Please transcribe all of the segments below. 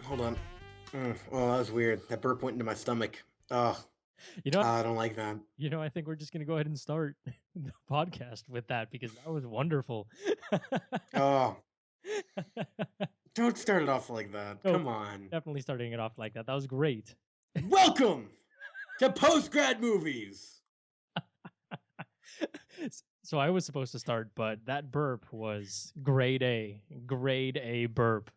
Hold on. Oh, that was weird. That burp went into my stomach. Oh, You know, I don't like that. I think we're just gonna go ahead and start the podcast with that because that was wonderful. Oh, don't start it off like that. No, Come on. definitely starting it off like that. That was great. Welcome to PostGrad Movies. So I was supposed to start, but that burp was grade A burp.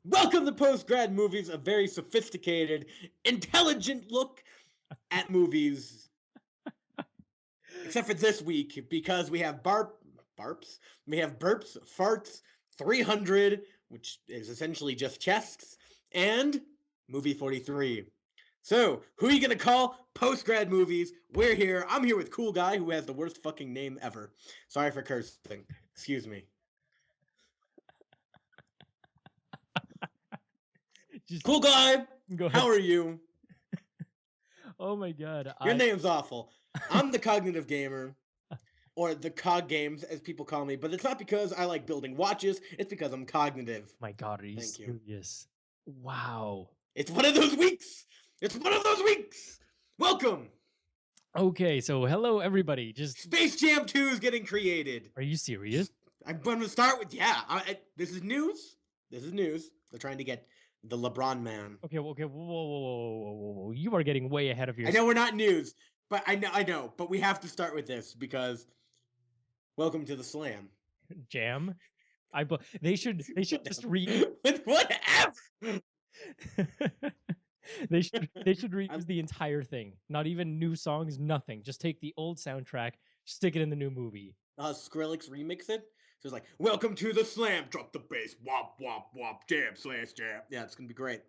Welcome to PostGrad Movies, a very sophisticated, intelligent look at movies. Except for this week, because we have Burps, we have Burps, Farts, 300, which is essentially just chests, and Movie 43. So, who are you going to call? PostGrad Movies. We're here. I'm here with Cool Guy, who has the worst fucking name ever. Sorry for cursing. Excuse me. Cool Guy, how are you? Oh my god. Your name's awful. I'm the cognitive gamer, or the cog games, as people call me, but it's not because I like building watches, it's because I'm cognitive. My god, are you serious? Wow. It's one of those weeks! It's one of those weeks! Welcome! Okay, so hello everybody. Just Space Jam 2 is getting created. Are you serious? I'm going to start with, this is news. This is news. They're trying to get the LeBron man. Okay, whoa. You are getting way ahead of yourself. I know we're not news, but I know, but we have to start with this because welcome to the Slam. Jam? They should just read whatever. They should reuse the entire thing. Not even new songs, nothing. Just take the old soundtrack, stick it in the new movie. Skrillex remix it. So it's like, welcome to the Slam, drop the bass, wop, wop, wop, jam, slash, jam. Yeah, it's going to be great.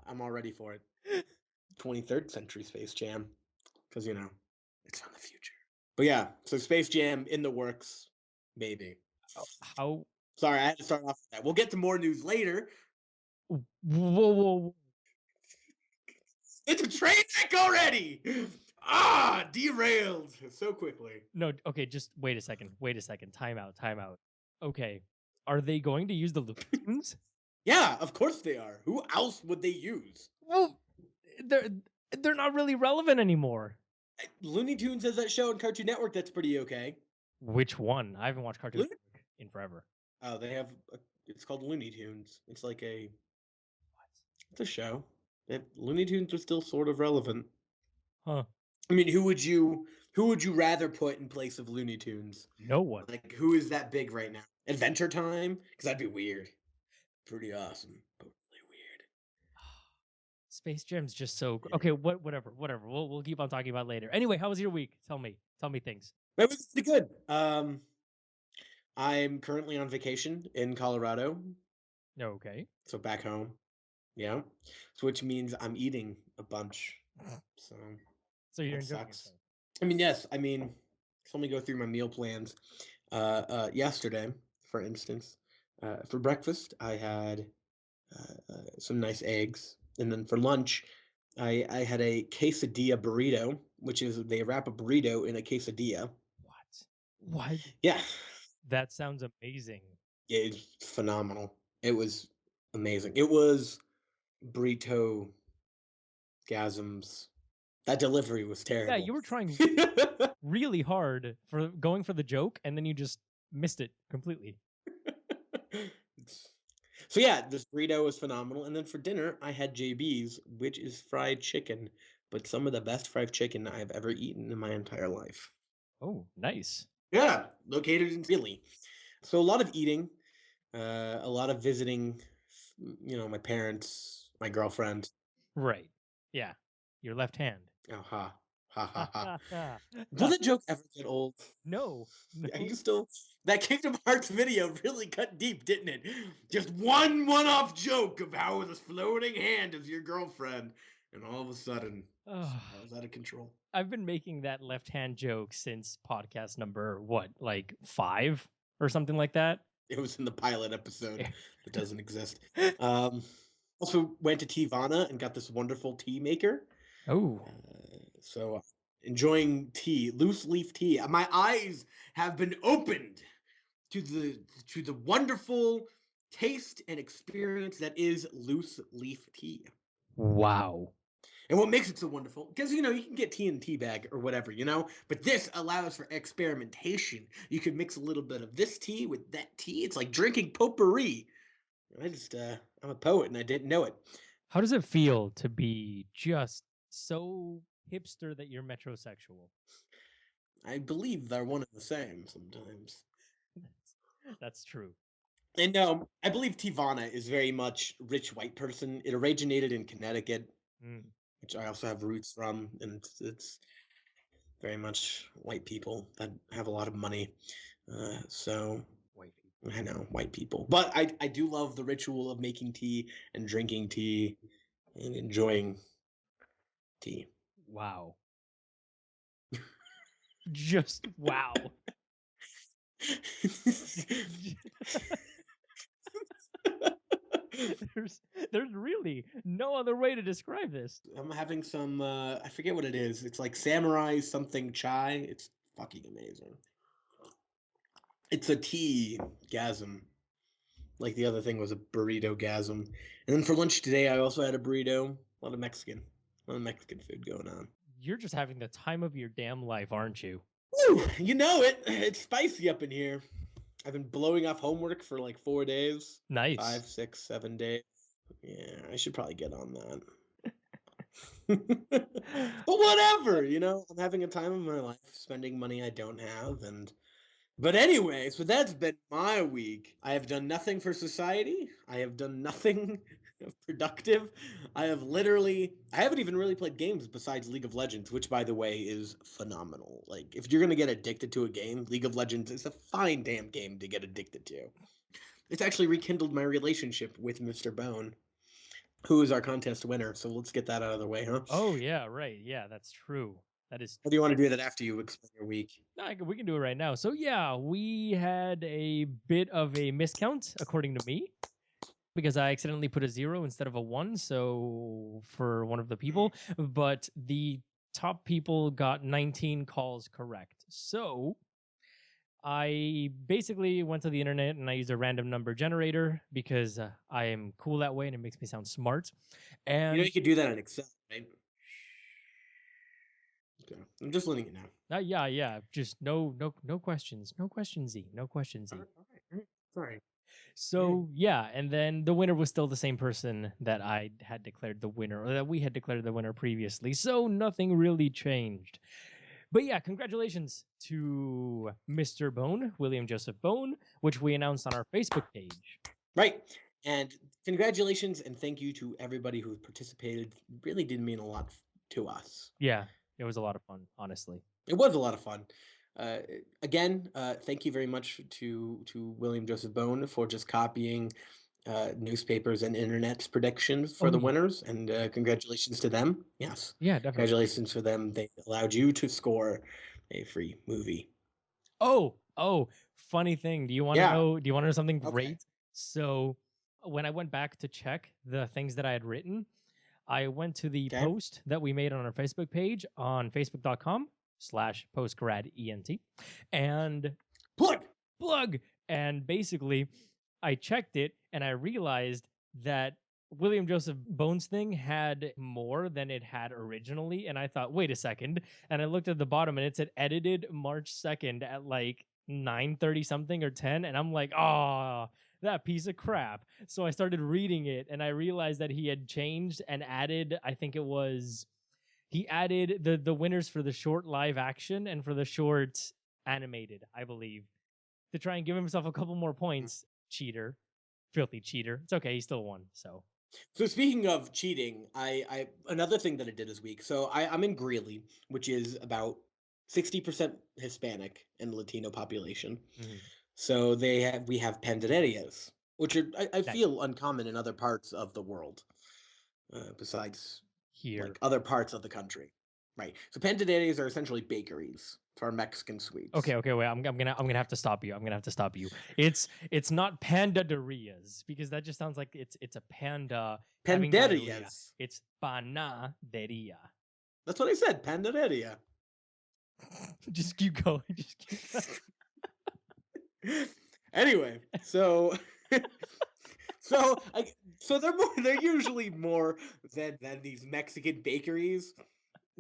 I'm all ready for it. 23rd century Space Jam. Because, it's from the future. But yeah, so Space Jam in the works, maybe. How? Sorry, I had to start off with that. We'll get to more news later. Whoa. It's a train wreck already! Derailed so quickly. No, okay, just wait a second. Time out. Okay, are they going to use the Looney Tunes? Yeah, of course they are. Who else would they use? Well, they're not really relevant anymore. Looney Tunes has that show on Cartoon Network that's pretty okay. Which one? I haven't watched Cartoon Network in forever. Oh, they have. It's called Looney Tunes. It's like a. What? It's a show. Looney Tunes are still sort of relevant. Huh. I mean, who would you rather put in place of Looney Tunes? No one. Like, who is that big right now? Adventure Time? Because that'd be weird. Pretty awesome, but really weird. Space Jam's just so okay. Whatever. We'll keep on talking about it later. Anyway, how was your week? Tell me things. It was pretty good. I'm currently on vacation in Colorado. Okay. So back home. Yeah. So which means I'm eating a bunch. So you're enjoying it. I mean, yes. I mean, let me go through my meal plans. Yesterday, for instance, for breakfast, I had some nice eggs. And then for lunch, I had a quesadilla burrito, which is they wrap a burrito in a quesadilla. What? Yeah. That sounds amazing. It's phenomenal. It was amazing. It was burrito gasms. That delivery was terrible. Yeah, you were trying really hard for going for the joke, and then you just missed it completely. So yeah, this burrito was phenomenal. And then for dinner, I had JB's, which is fried chicken, but some of the best fried chicken I've ever eaten in my entire life. Oh, nice. Yeah, located in Philly. So a lot of eating, a lot of visiting, my parents, my girlfriend. Right. Yeah. Your left hand. Oh, ha. Will the joke ever get old? No. Are you still... That Kingdom Hearts video really cut deep, didn't it? Just one-off joke of how this floating hand is your girlfriend, and all of a sudden, I was out of control. I've been making that left hand joke since podcast number, 5 or something like that? It was in the pilot episode. It doesn't exist. Also went to Teavana and got this wonderful tea maker. Oh. So enjoying tea, loose leaf tea. My eyes have been opened to the wonderful taste and experience that is loose leaf tea. Wow. And what makes it so wonderful, because, you can get tea in a tea bag or whatever, but this allows for experimentation. You could mix a little bit of this tea with that tea. It's like drinking potpourri. I'm a poet and I didn't know it. How does it feel to be just so hipster that you're metrosexual? I believe they're one and the same sometimes. That's true. And I believe Tivana is very much rich white person. It originated in Connecticut, which I also have roots from, and it's very much white people that have a lot of money. So white people. I know, white people. But I do love the ritual of making tea and drinking tea and enjoying tea. Wow. Just wow. There's really no other way to describe this. I'm having some I forget what it is. It's like samurai something chai. It's fucking amazing. It's a tea gasm. Like the other thing was a burrito gasm. And then for lunch today I also had a burrito. A lot of Mexican food going on. You're just having the time of your damn life, aren't you? Woo! You know it. It's spicy up in here. I've been blowing off homework for like 4 days. Nice. 5, 6, 7 days. Yeah, I should probably get on that. But whatever, I'm having a time of my life, spending money I don't have, But anyway, so that's been my week. I have done nothing for society. I have done nothing productive. I haven't even really played games besides League of Legends, which, by the way, is phenomenal. Like, if you're going to get addicted to a game, League of Legends is a fine damn game to get addicted to. It's actually rekindled my relationship with Mr. Bone, who is our contest winner. So let's get that out of the way, huh? Oh, yeah, right. Yeah, that's true. That is. Or do you want to do that after you explain your week? No, we can do it right now. So, yeah, we had a bit of a miscount, according to me, because I accidentally put a 0 instead of a 1, so for one of the people. But the top people got 19 calls correct. So I basically went to the internet and I used a random number generator because I am cool that way and it makes me sound smart. And you could do that in Excel, right? Okay. I'm just letting you know. Yeah. Just no questions. No questions, Z. No questions, Z. All right. Sorry. So yeah, and then the winner was still the same person that I had declared the winner, or that we had declared the winner previously. So nothing really changed. But yeah, congratulations to Mr. Bone, William Joseph Bone, which we announced on our Facebook page. Right. And congratulations and thank you to everybody who participated. It really did mean a lot to us. Yeah, it was a lot of fun, honestly. It was a lot of fun. Again, thank you very much to William Joseph Bone for just copying newspapers and internet's predictions for the winners, and congratulations to them. Yes. Yeah, definitely. Congratulations for them. They allowed you to score a free movie. Oh, funny thing. Do you want to know? Do you want to know something great? Okay. So when I went back to check the things that I had written, I went to the post that we made on our Facebook page on facebook.com/PostGradENT and plug. And basically, I checked it and I realized that William Joseph Bone's thing had more than it had originally. And I thought, wait a second. And I looked at the bottom and it said edited March 2nd at like 9:30 something or 10. And I'm like, oh, that piece of crap. So I started reading it and I realized that he had changed and added, I think it was, he added the winners for the short live action and for the short animated, I believe, to try and give himself a couple more points. Cheater. Filthy cheater. It's okay, he still won, so. So speaking of cheating, I another thing that I did this week. So I'm in Greeley, which is about 60% Hispanic and Latino population. Mm-hmm. So we have panderias, which are I feel uncommon in other parts of the world, besides here, like other parts of the country, right? So panderias are essentially bakeries for Mexican sweets. Okay, wait. I'm gonna have to stop you. It's not pandaderias because that just sounds like it's a panda. Panderias. It's panaderia. That's what I said. Panderia. Just keep going. Just keep going. Anyway, so So they're usually more than these Mexican bakeries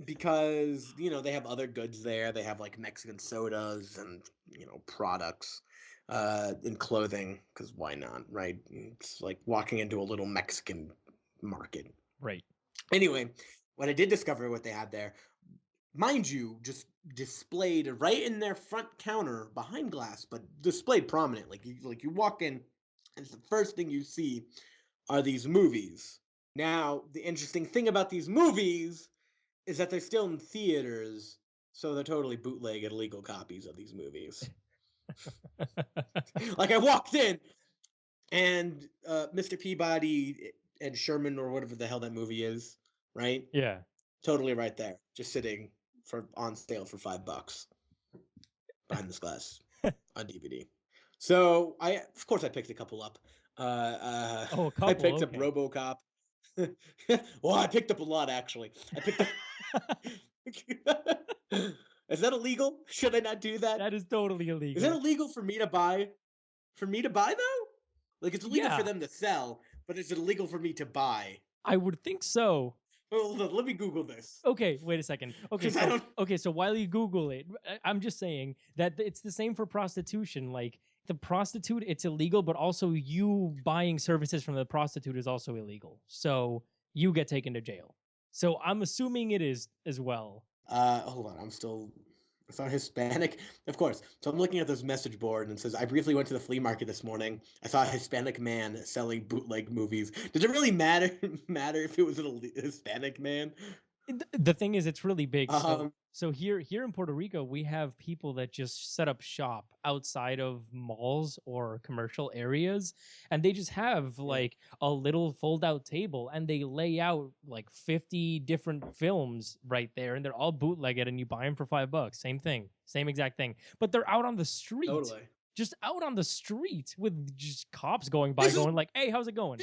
because they have other goods there. They have like Mexican sodas and products and clothing because why not, right? It's like walking into a little Mexican market. Right. Anyway, what I did discover what they had there, mind you, just displayed right in their front counter behind glass, but displayed prominently. You walk in, and the first thing you see are these movies. Now, the interesting thing about these movies is that they're still in theaters, so they're totally bootleg and illegal copies of these movies. Like I walked in, and Mr. Peabody and Sherman, or whatever the hell that movie is, right? Yeah. Totally right there, just sitting on sale for $5 behind this glass on DVD. So of course I picked a couple up. A couple. I picked okay. up RoboCop. Well, I picked up a lot actually. I picked up. Is that illegal? Should I not do that? That is totally illegal. Is that illegal for me to buy? For me to buy though? Like it's illegal for them to sell, but is it illegal for me to buy? I would think so. Well, let me Google this. Okay, wait a second. Okay, so while you Google it, I'm just saying that it's the same for prostitution. Like the prostitute, it's illegal, but also you buying services from the prostitute is also illegal. So you get taken to jail. So I'm assuming it is as well. Hold on, it's not Hispanic. Of course. So I'm looking at this message board and it says, I briefly went to the flea market this morning. I saw a Hispanic man selling bootleg movies. Does it really matter if it was a Hispanic man? The thing is, it's really big. So here in Puerto Rico, we have people that just set up shop outside of malls or commercial areas, and they just have like a little fold-out table, and they lay out like 50 different films right there, and they're all bootlegged, and you buy them for $5. Same thing, same exact thing. But they're out on the street. Totally. Just out on the street with just cops going by, going like, "Hey, how's it going?"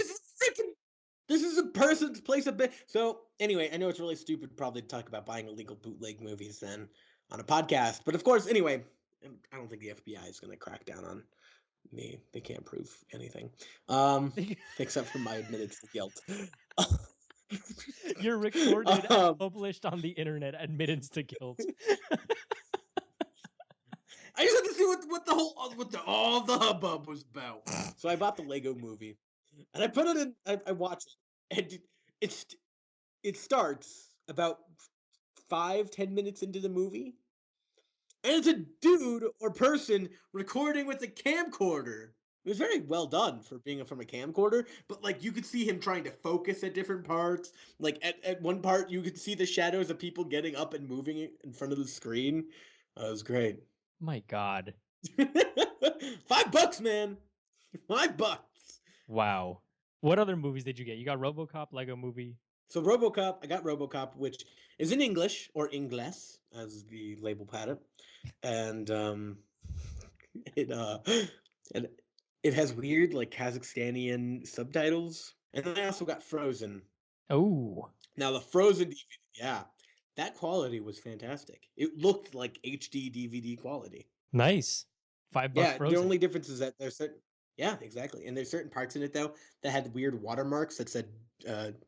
This is a person's place of business. So anyway, I know it's really stupid probably to talk about buying illegal bootleg movies then on a podcast. But of course, anyway, I don't think the FBI is going to crack down on me. They can't prove anything except for my admittance to guilt. You're recorded and published on the internet, admittance to guilt. I just had to see what all the hubbub was about. So I bought the Lego movie. And I put it in. I watched it, and it starts about 5-10 minutes into the movie, and it's a dude or person recording with a camcorder. It was very well done for being from a camcorder, but like you could see him trying to focus at different parts. Like at one part, you could see the shadows of people getting up and moving in front of the screen. It was great. My God. $5, man. $5. Wow. What other movies did you get? You got RoboCop, Lego Movie. So I got RoboCop, which is in English or Ingles, as the label had it, and it has weird like Kazakhstanian subtitles, and then I also got Frozen. Oh. Now the Frozen DVD, that quality was fantastic. It looked like HD DVD quality. Nice. $5. Yeah, Frozen. the only difference is that there's certain. Yeah, exactly. And there's certain parts in it, though, that had weird watermarks that said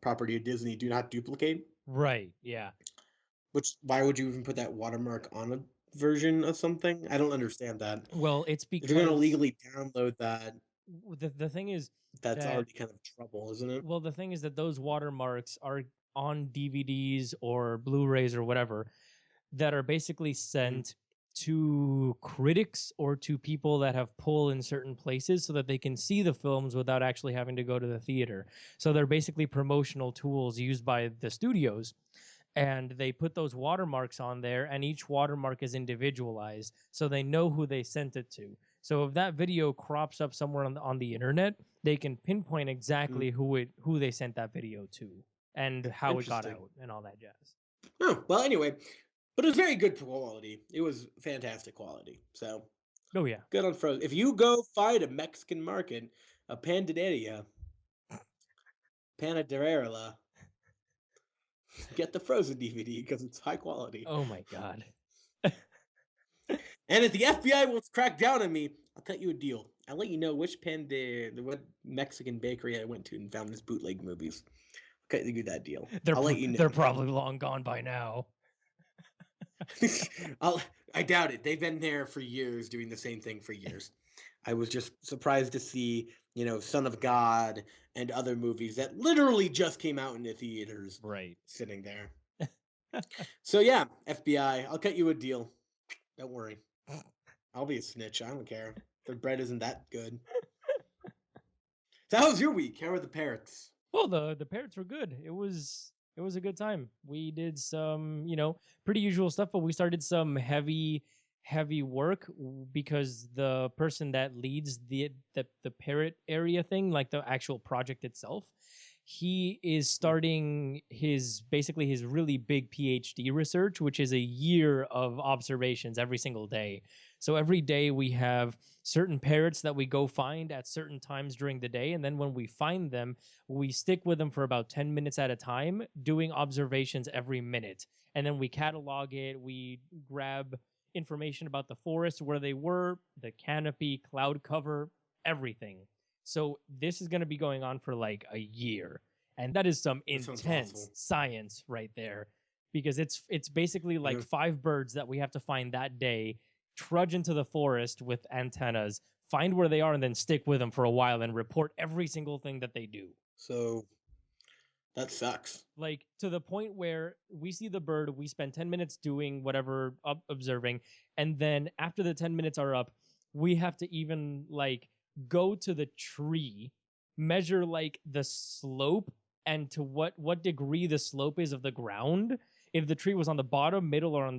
property of Disney, do not duplicate. Right, yeah. Why would you even put that watermark on a version of something? I don't understand that. Well, it's because... If you're going to legally download that... The thing is... That's already kind of trouble, isn't it? Well, the thing is that those watermarks are on DVDs or Blu-rays or whatever that are basically sent... to critics or to people that have pull in certain places so that they can see the films without actually having to go to the theater. So they're basically promotional tools used by the studios, and they put those watermarks on there, and each watermark is individualized so they know who they sent it to. So if that video crops up somewhere on the internet, they can pinpoint exactly who they sent that video to and how it got out and all that jazz. Oh, well, anyway, but it was very good quality. It was fantastic quality. So, oh yeah, good on Frozen. If you go find a Mexican market, a panaderia, get the Frozen DVD because it's high quality. Oh my God. And if the FBI wants to crack down on me, I'll cut you a deal. I'll let you know which what Mexican bakery I went to and found this Bootleg Movies. Okay, you that deal. I'll let you know. They're probably long gone by now. I doubt it. They've been there for years, doing the same thing for years. I was just surprised to see, Son of God and other movies that literally just came out in the theaters, right, sitting there. So yeah, FBI, I'll cut you a deal. Don't worry. I'll be a snitch. I don't care. The bread isn't that good. So how was your week? How were the parrots? Well, the parrots were good. It was a good time. We did some, pretty usual stuff, but we started some heavy work because the person that leads the parrot area thing, like the actual project itself, he is starting his really big PhD research, which is a year of observations every single day. So every day we have certain parrots that we go find at certain times during the day. And then when we find them, we stick with them for about 10 minutes at a time, doing observations every minute. And then we catalog it. We grab information about the forest, where they were, the canopy, cloud cover, everything. So this is going to be going on for like a year. And that is some intense science right there, because it's basically like 5 birds that we have to find that day, trudge into the forest with antennas, find where they are, and then stick with them for a while and report every single thing that they do. So that sucks. Like, to the point where we see the bird, we spend 10 minutes doing whatever, observing, and then after the 10 minutes are up, we have to even like go to the tree, measure like the slope and to what degree the slope is of the ground, if the tree was on the bottom, middle, or on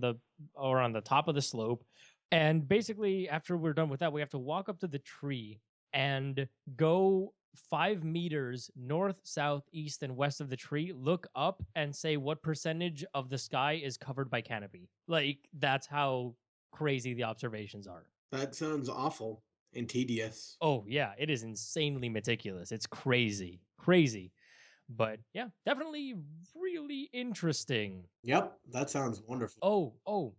the top of the slope. And basically, after we're done with that, we have to walk up to the tree and go 5 meters north, south, east, and west of the tree, look up and say what percentage of the sky is covered by canopy. Like, that's how crazy the observations are. That sounds awful and tedious. Oh, yeah, it is insanely meticulous. It's crazy. Crazy. But yeah, definitely really interesting. Yep, that sounds wonderful. Oh,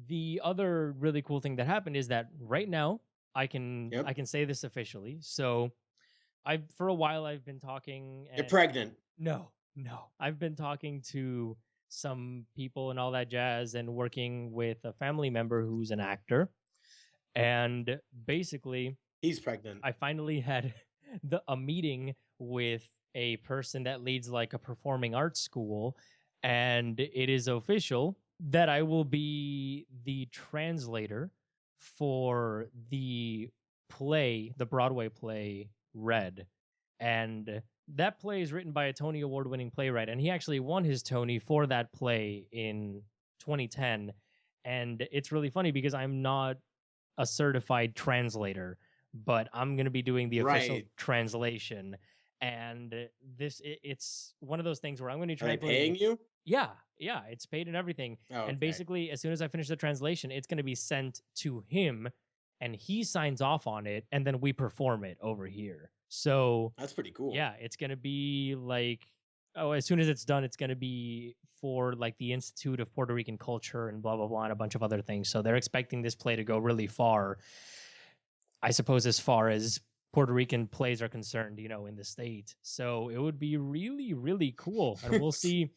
the other really cool thing that happened is that right now I can say this officially. So for a while I've been talking. You're pregnant. No. I've been talking to some people and all that jazz, and working with a family member who's an actor. And basically, he's pregnant. I finally had a meeting with a person that leads like a performing arts school, and it is official that I will be the translator for the play, the Broadway play Red. And that play is written by a Tony Award-winning playwright, and he actually won his Tony for that play in 2010. And it's really funny because I'm not a certified translator, but I'm going to be doing the official translation. And it's one of those things where I'm going to try. Are they paying you? Yeah, it's paid and everything. Oh, okay. And basically, as soon as I finish the translation, it's going to be sent to him, and he signs off on it, and then we perform it over here. So that's pretty cool. Yeah, it's going to be like, as soon as it's done, it's going to be for like the Institute of Puerto Rican Culture and blah, blah, blah, and a bunch of other things. So they're expecting this play to go really far, I suppose, as far as Puerto Rican plays are concerned, in the state. So it would be really, really cool. And we'll see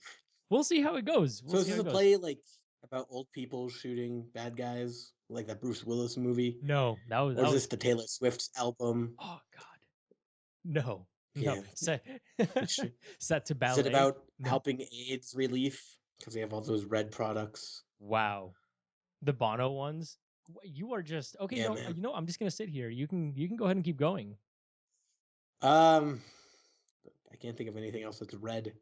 how it goes. So is this a play like about old people shooting bad guys, like that Bruce Willis movie? No, that was. Or is this the Taylor Swift album? Oh God, no. Yeah. No. Set to ballet. Is it about helping AIDS relief because they have all those red products? Wow, the Bono ones. You are just okay. Yeah, I'm just gonna sit here. You can go ahead and keep going. I can't think of anything else that's red.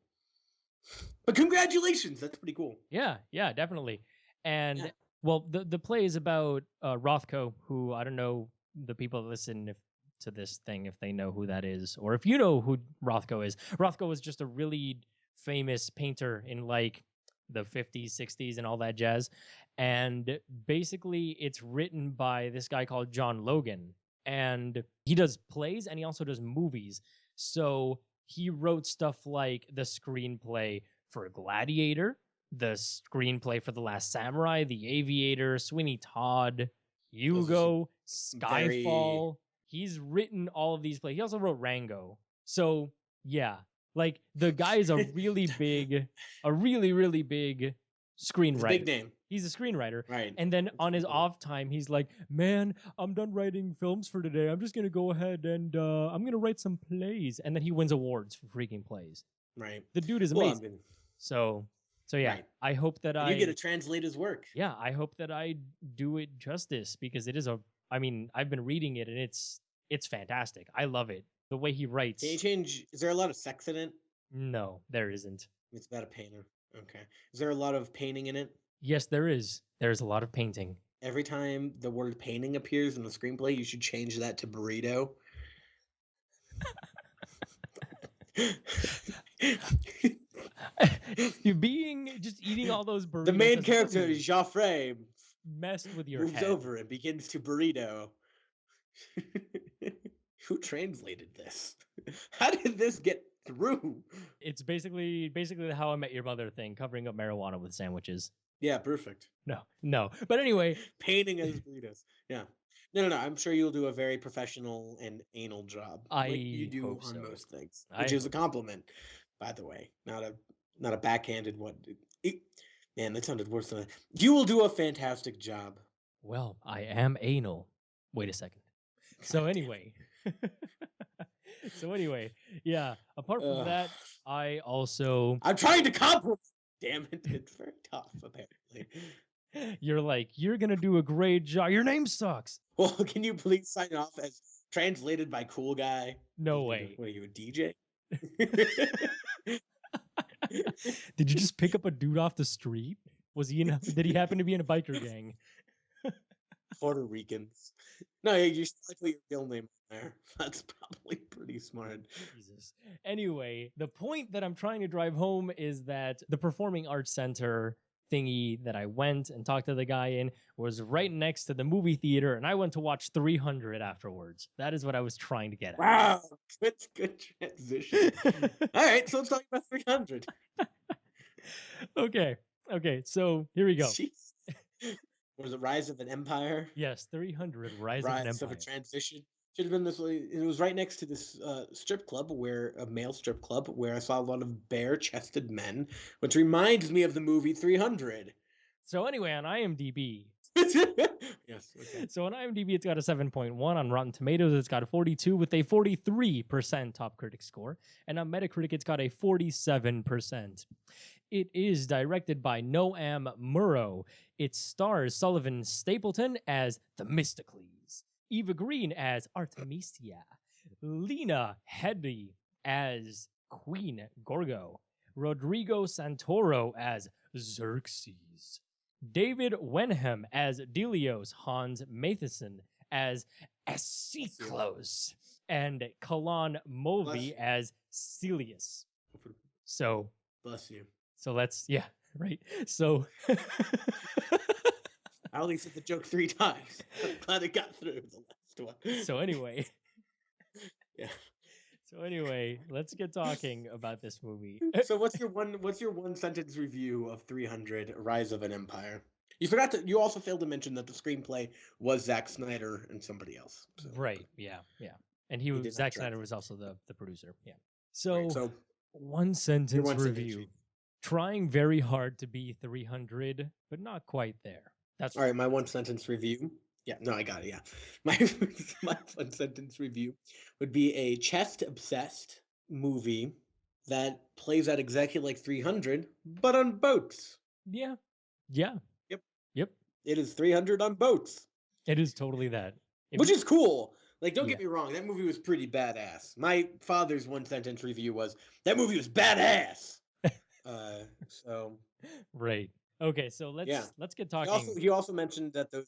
But congratulations, that's pretty cool. Yeah, definitely. And well, the play is about Rothko, who I don't know the people that listen to this thing if they know who that is, or if you know who Rothko is. Rothko was just a really famous painter in like the 50s, 60s, and all that jazz. And basically, it's written by this guy called John Logan, and he does plays and he also does movies. So he wrote stuff like the screenplay for Gladiator, the screenplay for The Last Samurai, The Aviator, Sweeney Todd, Hugo, Skyfall. He's written all of these plays. He also wrote Rango. So yeah, like the guy is a really big screenwriter. Big name. He's a screenwriter. Right. And then on his off time, he's like, man, I'm done writing films for today. I'm just going to go ahead and I'm going to write some plays. And then he wins awards for freaking plays. Right. The dude is amazing. So yeah, right. I hope that you get to translate his work. Yeah, I hope that I do it justice because it is I've been reading it and it's fantastic. I love it. The way he writes. Can you change, is there a lot of sex in it? No, there isn't. It's about a painter. Okay. Is there a lot of painting in it? Yes, there is. There's a lot of painting. Every time the word painting appears in the screenplay, you should change that to burrito. You're just eating all those burritos. The main character, Joffrey, messed with your moves head. over and begins to burrito. Who translated this? How did this get through? It's basically the How I Met Your Mother thing, covering up marijuana with sandwiches. Yeah, perfect. No. But anyway, painting as burritos. Yeah. No. I'm sure you'll do a very professional and anal job, like you do on so. most things, which is a compliment, by the way. Not a backhanded one. Man, that sounded worse than that. You will do a fantastic job. Well, I am anal. Wait a second. So anyway. Yeah. Apart from that, I'm trying to compliment. Damn it, it's very tough, apparently. You're gonna do a great job. Your name sucks. Well, can you please sign off as translated by cool guy? No way. What are you, a DJ? Did you just pick up a dude off the street? Did he happen to be in a biker gang? Puerto Ricans. No, you should put your real name there. That's probably pretty smart. Jesus. Anyway, the point that I'm trying to drive home is that the Performing Arts Center thingy that I went and talked to the guy in was right next to the movie theater, and I went to watch 300 afterwards. That is what I was trying to get at. Wow, good transition. All right, so let's talk about 300. Okay, so here we go. Jeez. Was it Rise of an Empire? Yes, 300, Rise of an Empire. Rise of a Transition. Should have been this way. It was right next to this strip club, a male strip club, where I saw a lot of bare-chested men, which reminds me of the movie 300. So anyway, on IMDb. Yes. Okay. So on IMDb, it's got a 7.1. On Rotten Tomatoes, it's got a 42 with a 43% top critic score. And on Metacritic, it's got a 47%. It is directed by Noam Murrow. It stars Sullivan Stapleton as Themistocles, Eva Green as Artemisia, Lena Headey as Queen Gorgo, Rodrigo Santoro as Xerxes, David Wenham as Delios, Hans Matheson as Aeschylus, and Kalan Mulvey as Celius. So, bless you. So right. So I only said the joke 3 times. I'm glad it got through the last one. So anyway. Yeah. So anyway, let's get talking about this movie. So what's your one sentence review of 300 Rise of an Empire? You also failed to mention that the screenplay was Zack Snyder and somebody else. So. Right. Yeah. And Zack Snyder was also the producer. Yeah. So, right, so one sentence review. Trying very hard to be 300, but not quite there. That's all right. My one sentence review. Yeah, no, I got it. Yeah, my one sentence review would be a chest-obsessed movie that plays out exactly like 300, but on boats. Yeah. Yep. It is 300 on boats. It is totally that. Which is cool. Like, don't get me wrong, that movie was pretty badass. My father's one sentence review was, that movie was badass. So right. Okay, so let's get talking. He also mentioned that the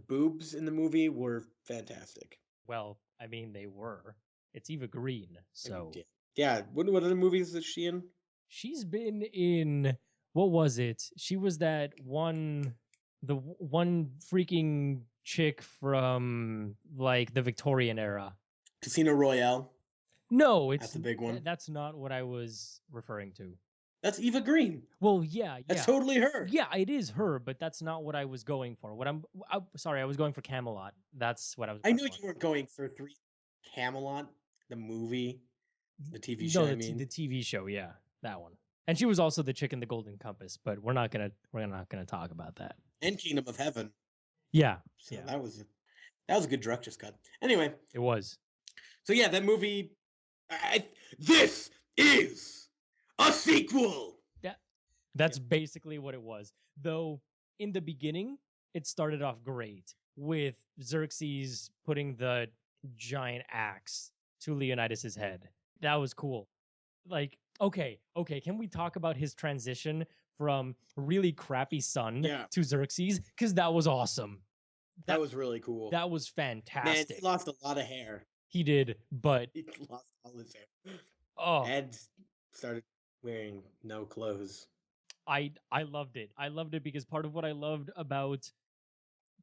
boobs in the movie were fantastic. Well, I mean, they were. It's Eva Green, so yeah. What other movies is she in? She's been in, what was it? She was the one freaking chick from like the Victorian era. Casino Royale. No, that's a big one. That's not what I was referring to. That's Eva Green. Well, yeah. That's totally her. Yeah, it is her, but that's not what I was going for. Sorry, I was going for Camelot. That's what I was. I knew you weren't going for Camelot, the movie, the TV show. No, the TV show. Yeah, that one. And she was also the chick in the Golden Compass, but we're not gonna talk about that. And Kingdom of Heaven. Yeah. So that was a good director's cut. Anyway, it was. So yeah, that movie. This is a sequel. That's basically what it was. Though in the beginning, it started off great with Xerxes putting the giant axe to Leonidas's head. That was cool. Like, okay, can we talk about his transition from really crappy son to Xerxes? Because that was awesome. That was really cool. That was fantastic. Man, he lost a lot of hair. He did, but he lost all his hair. Oh, and started wearing no clothes. I loved it. I loved it because part of what I loved about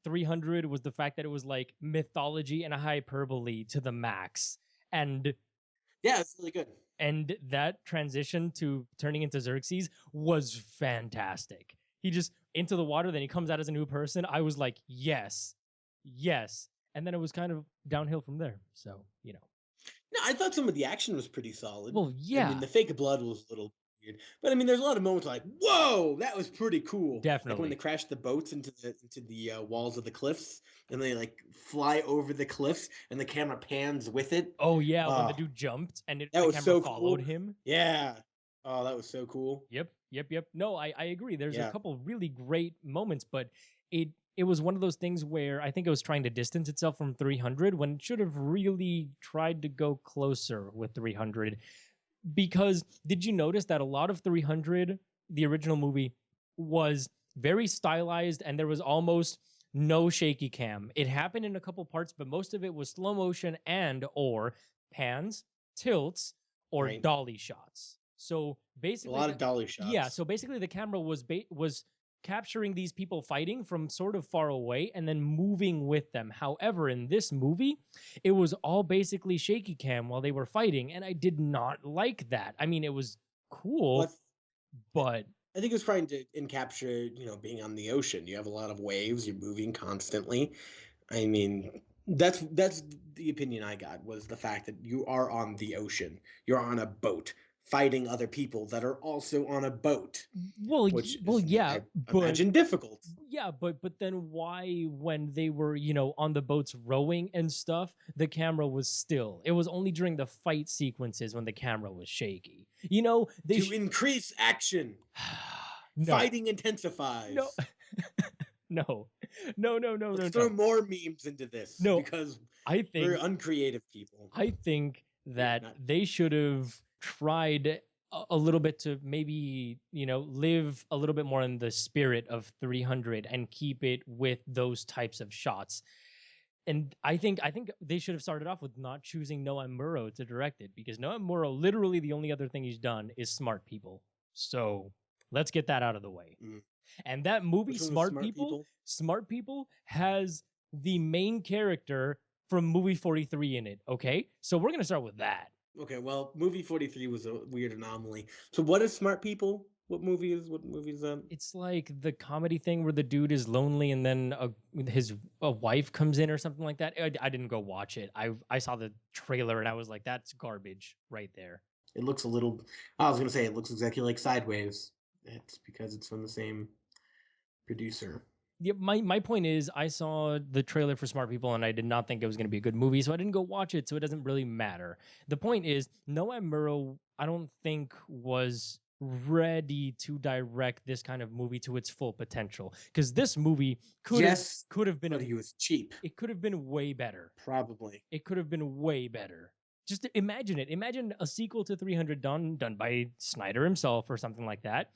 300 was the fact that it was like mythology and a hyperbole to the max. And yeah, it's really good. And that transition to turning into Xerxes was fantastic. He just into the water, then he comes out as a new person. I was like, yes. And then it was kind of downhill from there. So, you know. No, I thought some of the action was pretty solid. Well, yeah. I mean, the fake blood was a little weird. But I mean, there's a lot of moments like, whoa, that was pretty cool. Definitely. Like when they crash the boats into the walls of the cliffs and they like fly over the cliffs and the camera pans with it. Oh, yeah. When the dude jumped and the camera followed him. Yeah. Oh, that was so cool. Yep. No, I agree. There's a couple really great moments, but it was one of those things where I think it was trying to distance itself from 300 when it should have really tried to go closer with 300. Because did you notice that a lot of 300, the original movie, was very stylized and there was almost no shaky cam? It happened in a couple parts, but most of it was slow motion and or pans, tilts, or dolly shots. So basically, a lot of dolly shots. Yeah, so basically the camera was capturing these people fighting from sort of far away and then moving with them. However, in this movie, it was all basically shaky cam while they were fighting, and I did not like that. I mean, it was cool, but I think it was trying to capture, being on the ocean. You have a lot of waves, you're moving constantly. I mean, that's the opinion I got, was the fact that you are on the ocean. You're on a boat, fighting other people that are also on a boat. Well, yeah, but imagine difficult. Yeah, but then why, when they were, on the boats rowing and stuff, the camera was still? It was only during the fight sequences when the camera was shaky. They to increase action. No. Fighting intensifies. No. Let's throw more memes into this. No, because I think we're uncreative people. I think that they should have tried a little bit to maybe, live a little bit more in the spirit of 300 and keep it with those types of shots. And I think they should have started off with not choosing Noah Murrow to direct it, because Noah Murrow, literally the only other thing he's done is Smart People. So let's get that out of the way. And that movie, Smart People, has the main character from movie 43 in it. Okay, so we're gonna start with that. Okay, well, movie 43 was a weird anomaly. So what is Smart People? What movie is that? It's like the comedy thing where the dude is lonely and then his wife comes in or something like that. I didn't go watch it. I saw the trailer and I was like, that's garbage right there. It looks a little... I was going to say, it looks exactly like Sideways. It's because it's from the same producer. Yeah, my point is, I saw the trailer for Smart People and I did not think it was going to be a good movie, so I didn't go watch it, so it doesn't really matter. The point is, Noah Murrow, I don't think, was ready to direct this kind of movie to its full potential, because this movie could have been... but he was cheap. It could have been way better. Probably. It could have been way better. Just imagine it. Imagine a sequel to 300 done by Snyder himself or something like that.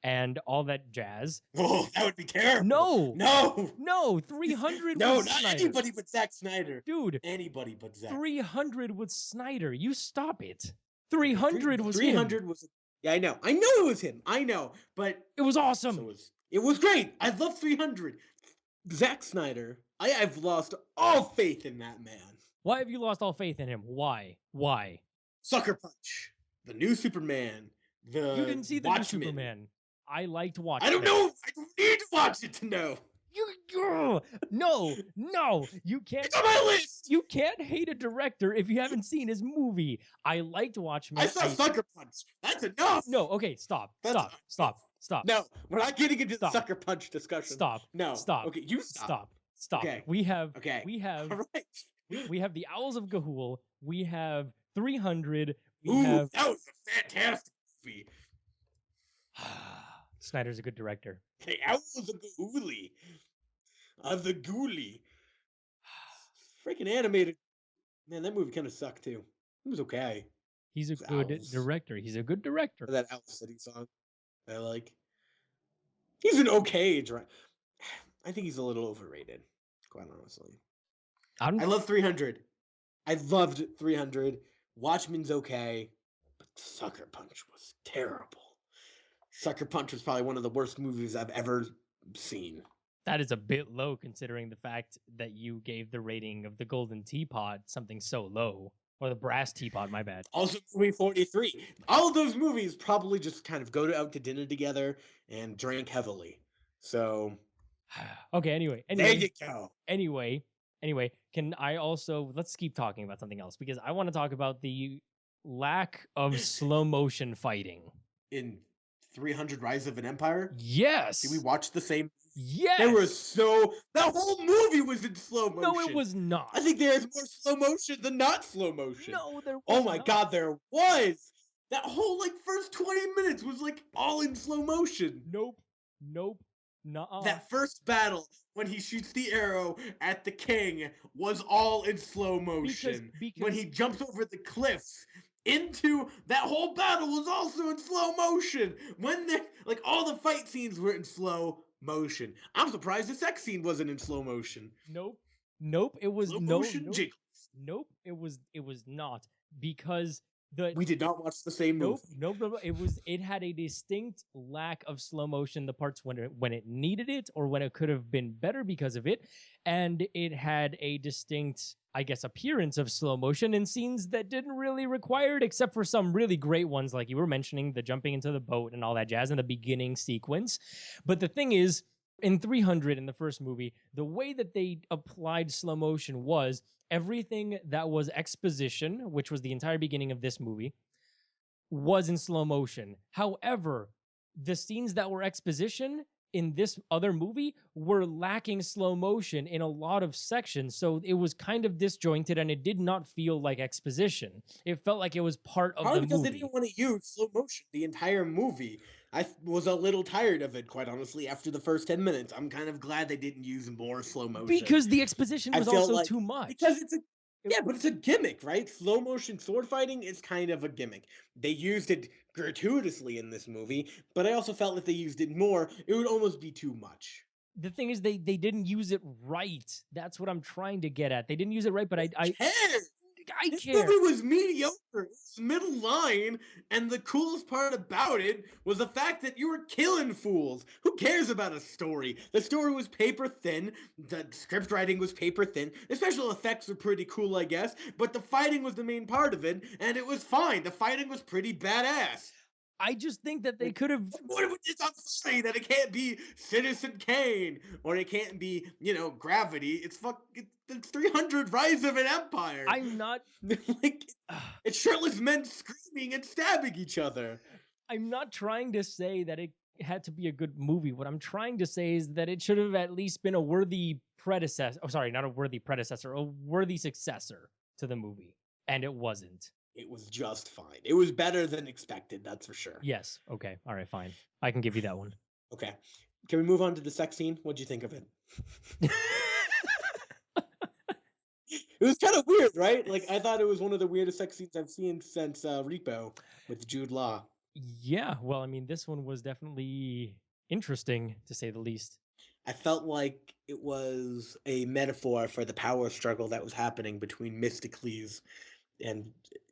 And all that jazz. Oh, that would be terrible. No, 300 no, with not Snyder. Anybody but Zack Snyder. Dude. Anybody but Zack. 300 with Snyder. You stop it. 300 was 300 him. was... Yeah, I know. I know it was him. I know. But... It was awesome. It was great. I love 300. Zack Snyder. I've lost all faith in that man. Why have you lost all faith in him? Why? Sucker Punch. The new Superman. You didn't see the new Watchmen. Superman. I liked watching. I don't know. I don't need to watch it to know. No, you can't. It's on my list. You can't hate a director if you haven't seen his movie. I liked Watchmen. I saw Sucker Punch. That's enough. No, okay, stop. No, we're not getting into the Stop. Sucker Punch discussion. Stop. No. Stop. Okay, you stop. Okay. We have All right. we have the Owls of Ga'Hoole. We have 300. That was a fantastic movie. Snyder's a good director. The Owls of Ga'Hoole. Of the Ghoulie. Freaking animated. Man, that movie kind of sucked too. It was okay. He's a good director. He's a good director. That Owl City song I like. He's an okay director. I think he's a little overrated, quite honestly. I love 300. I loved 300. Watchmen's okay, but Sucker Punch was terrible. Sucker Punch was probably one of the worst movies I've ever seen. That is a bit low considering the fact that you gave the rating of the Golden Teapot something so low. Or the Brass Teapot, my bad. Also, movie 43. All of those movies probably just kind of go out to dinner together and drink heavily. So... Okay, anyway. There you go. Anyway, can I also... Let's keep talking about something else, because I want to talk about the lack of slow motion fighting. In 300 Rise of an Empire? Yes! Did we watch the same? Yes! That whole movie was in slow motion. No, it was not. I think there's more slow motion than not slow motion. No, there was Oh my not. God, there was! That whole, first 20 minutes was, all in slow motion. Nope. Nuh-uh. That first battle, when he shoots the arrow at the king, was all in slow motion. Because when he jumps over the cliffs into that whole battle was also in slow motion. When all the fight scenes were in slow motion. I'm surprised the sex scene wasn't in slow motion. Nope. It was slow no. Motion jiggles. Nope. It was not, because we did not watch the same movie. Nope. It had a distinct lack of slow motion. The parts when it needed it, or when it could have been better because of it, and it had a distinct, I guess, appearance of slow motion in scenes that didn't really require it, except for some really great ones, like you were mentioning, the jumping into the boat and all that jazz in the beginning sequence. But the thing is, in 300, in the first movie, the way that they applied slow motion was everything that was exposition, which was the entire beginning of this movie, was in slow motion. However, the scenes that were exposition in this other movie were lacking slow motion in a lot of sections, so it was kind of disjointed and it did not feel like exposition. It felt like it was part of the movie. Because they didn't want to use slow motion the entire movie. I was a little tired of it, quite honestly, after the first 10 minutes. I'm kind of glad they didn't use more slow motion. Because the exposition was also too much. Because but it's a gimmick, right? Slow motion sword fighting is kind of a gimmick. They used it gratuitously in this movie, but I also felt if they used it more, it would almost be too much. The thing is, they didn't use it right. That's what I'm trying to get at. They didn't use it right, but I This care. movie was mediocre. It's middle line, and the coolest part about it was the fact that you were killing fools. Who cares about a story? The story was paper thin. The script writing was paper thin. The special effects were pretty cool, I guess, but the fighting was the main part of it, and it was fine. The fighting was pretty badass. I just think that they could have... It's not funny that it can't be Citizen Kane, or it can't be, Gravity. It's 300 Rise of an Empire. I'm not... It's shirtless men screaming and stabbing each other. I'm not trying to say that it had to be a good movie. What I'm trying to say is that it should have at least been a worthy predecessor. Oh, sorry, not a worthy predecessor, a worthy successor to the movie. And it wasn't. It was just fine. It was better than expected, that's for sure. Yes. Okay. All right, fine. I can give you that one. Okay. Can we move on to the sex scene? What'd you think of it? It was kind of weird, right? I thought it was one of the weirdest sex scenes I've seen since Repo with Jude Law. Yeah. Well, I mean, this one was definitely interesting, to say the least. I felt like it was a metaphor for the power struggle that was happening between Mysticles and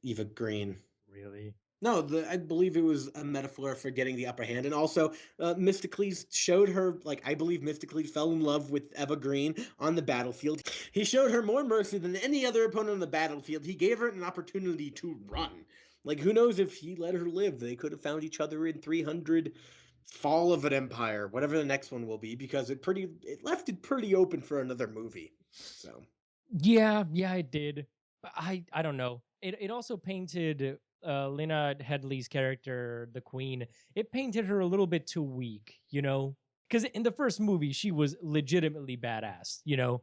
Eva Green. Really? No, I believe it was a metaphor for getting the upper hand. And also, Mysticles showed her, I believe Mysticles fell in love with Eva Green on the battlefield. He showed her more mercy than any other opponent on the battlefield. He gave her an opportunity to run. Like, who knows if he let her live? They could have found each other in 300, Fall of an Empire, whatever the next one will be, because it left it pretty open for another movie. So Yeah, it did. But I don't know. It also painted Lena Headley's character, the Queen. It painted her a little bit too weak, you know? Because in the first movie, she was legitimately badass, you know?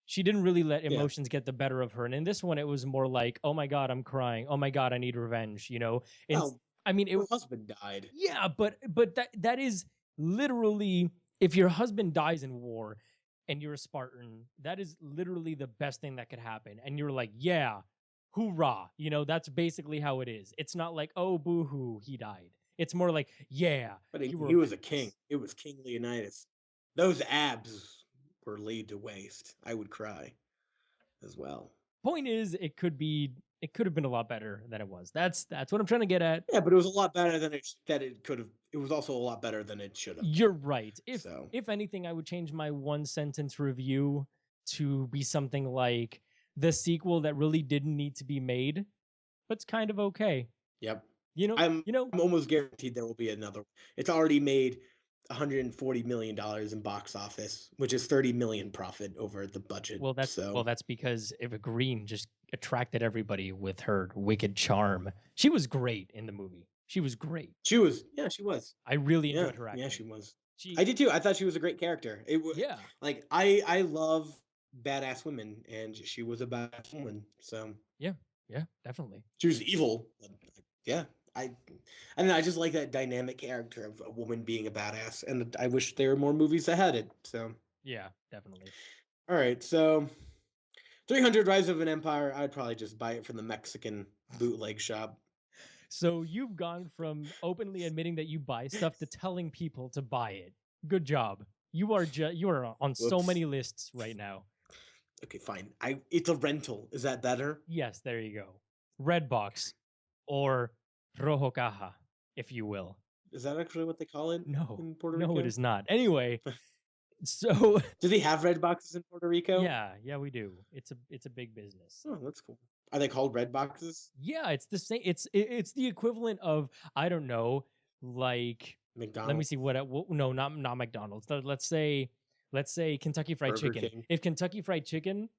She didn't really let yeah. emotions get the better of her. And in this one, it was more like, oh my God, I'm crying. Oh my God, I need revenge, you know? And Well, I mean, her husband died. yeah, but that is literally, if your husband dies in war and you're a Spartan, that is literally the best thing that could happen. And you're like, yeah, hoorah. You know, that's basically how it is. It's not like, oh, boo-hoo, he died. It's more like, yeah, But you were he was a king. It was King Leonidas. Those abs were laid to waste. I would cry as well. Point is, it could have been a lot better than it was. That's what I'm trying to get at. Yeah, but it was a lot better than it could have. It was also a lot better than it should have. You're right. So If anything, I would change my one sentence review to be something like the sequel that really didn't need to be made, but it's kind of okay. yep. I'm I'm almost guaranteed there will be another. It's already made $140 million in box office, which is 30 million profit over the budget. Well, that's because Eva Green just attracted everybody with her wicked charm. She was great in the movie. She was great. She was. I really enjoyed her acting. Yeah, she was. I did too. I thought she was a great character. It was like I love badass women, and she was a badass woman. So yeah, definitely. She was evil. But yeah, I don't know. I just like that dynamic character of a woman being a badass, and I wish there were more movies that had it. So yeah, definitely. All right, so 300 Rise of an Empire. I'd probably just buy it from the Mexican bootleg shop. So you've gone from openly admitting that you buy stuff to telling people to buy it. Good job. You are on so many lists right now. Okay, fine. It's a rental. Is that better? Yes, there you go. Redbox or Rojo Caja, if you will. Is that actually what they call it? No, in Puerto Rico? No, it is not. Anyway, so do they have red boxes in Puerto Rico? Yeah, we do. It's a big business. Oh, that's cool. Are they called red boxes? Yeah, it's the same. It's the equivalent of, I don't know, like McDonald's. Let me see no, not McDonald's. Let's say Kentucky Fried Burger Chicken. King. If Kentucky Fried Chicken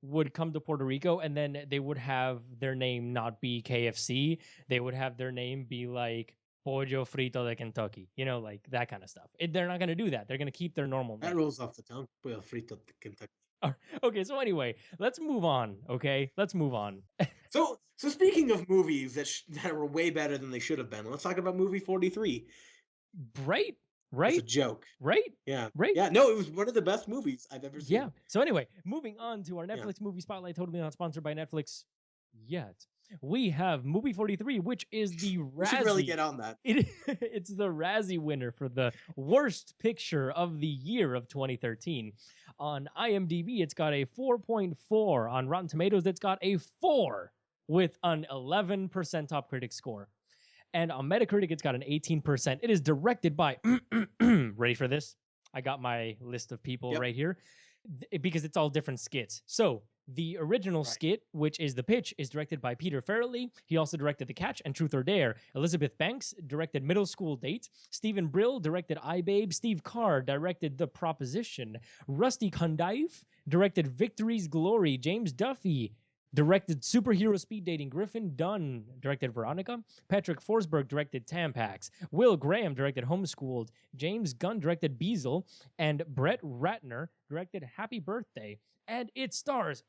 would come to Puerto Rico and then they would have their name not be KFC, they would have their name be like Pollo Frito de Kentucky, you know, like that kind of stuff. They're not going to do that. They're going to keep their normal name. That rolls off the tongue. Pollo Frito de Kentucky. Okay, so anyway, let's move on. Okay, let's move on. So speaking of movies that were way better than they should have been, let's talk about movie 43. Right? It's a joke. Right? Yeah. Right? Yeah, no, it was one of the best movies I've ever seen. Yeah. So anyway, moving on to our Netflix movie spotlight, totally not sponsored by Netflix yet. We have movie 43, which is the Razzie. We should really get on that. It's the Razzie winner for the worst picture of the year of 2013. On IMDb, it's got a 4.4. On Rotten Tomatoes, it's got a 4 with an 11% top critic score. And on Metacritic, it's got an 18%. It is directed by, ready for this? I got my list of people right here because it's all different skits. So the original skit, which is The Pitch, is directed by Peter Farrelly. He also directed The Catch and Truth or Dare. Elizabeth Banks directed Middle School Date. Stephen Brill directed iBabe. Steve Carr directed The Proposition. Rusty Condive directed Victory's Glory. James Duffy directed Superhero Speed Dating. Griffin Dunn directed Veronica. Patrick Forsberg directed Tampax. Will Graham directed Homeschooled. James Gunn directed Beazle. And Brett Ratner directed Happy Birthday. And it stars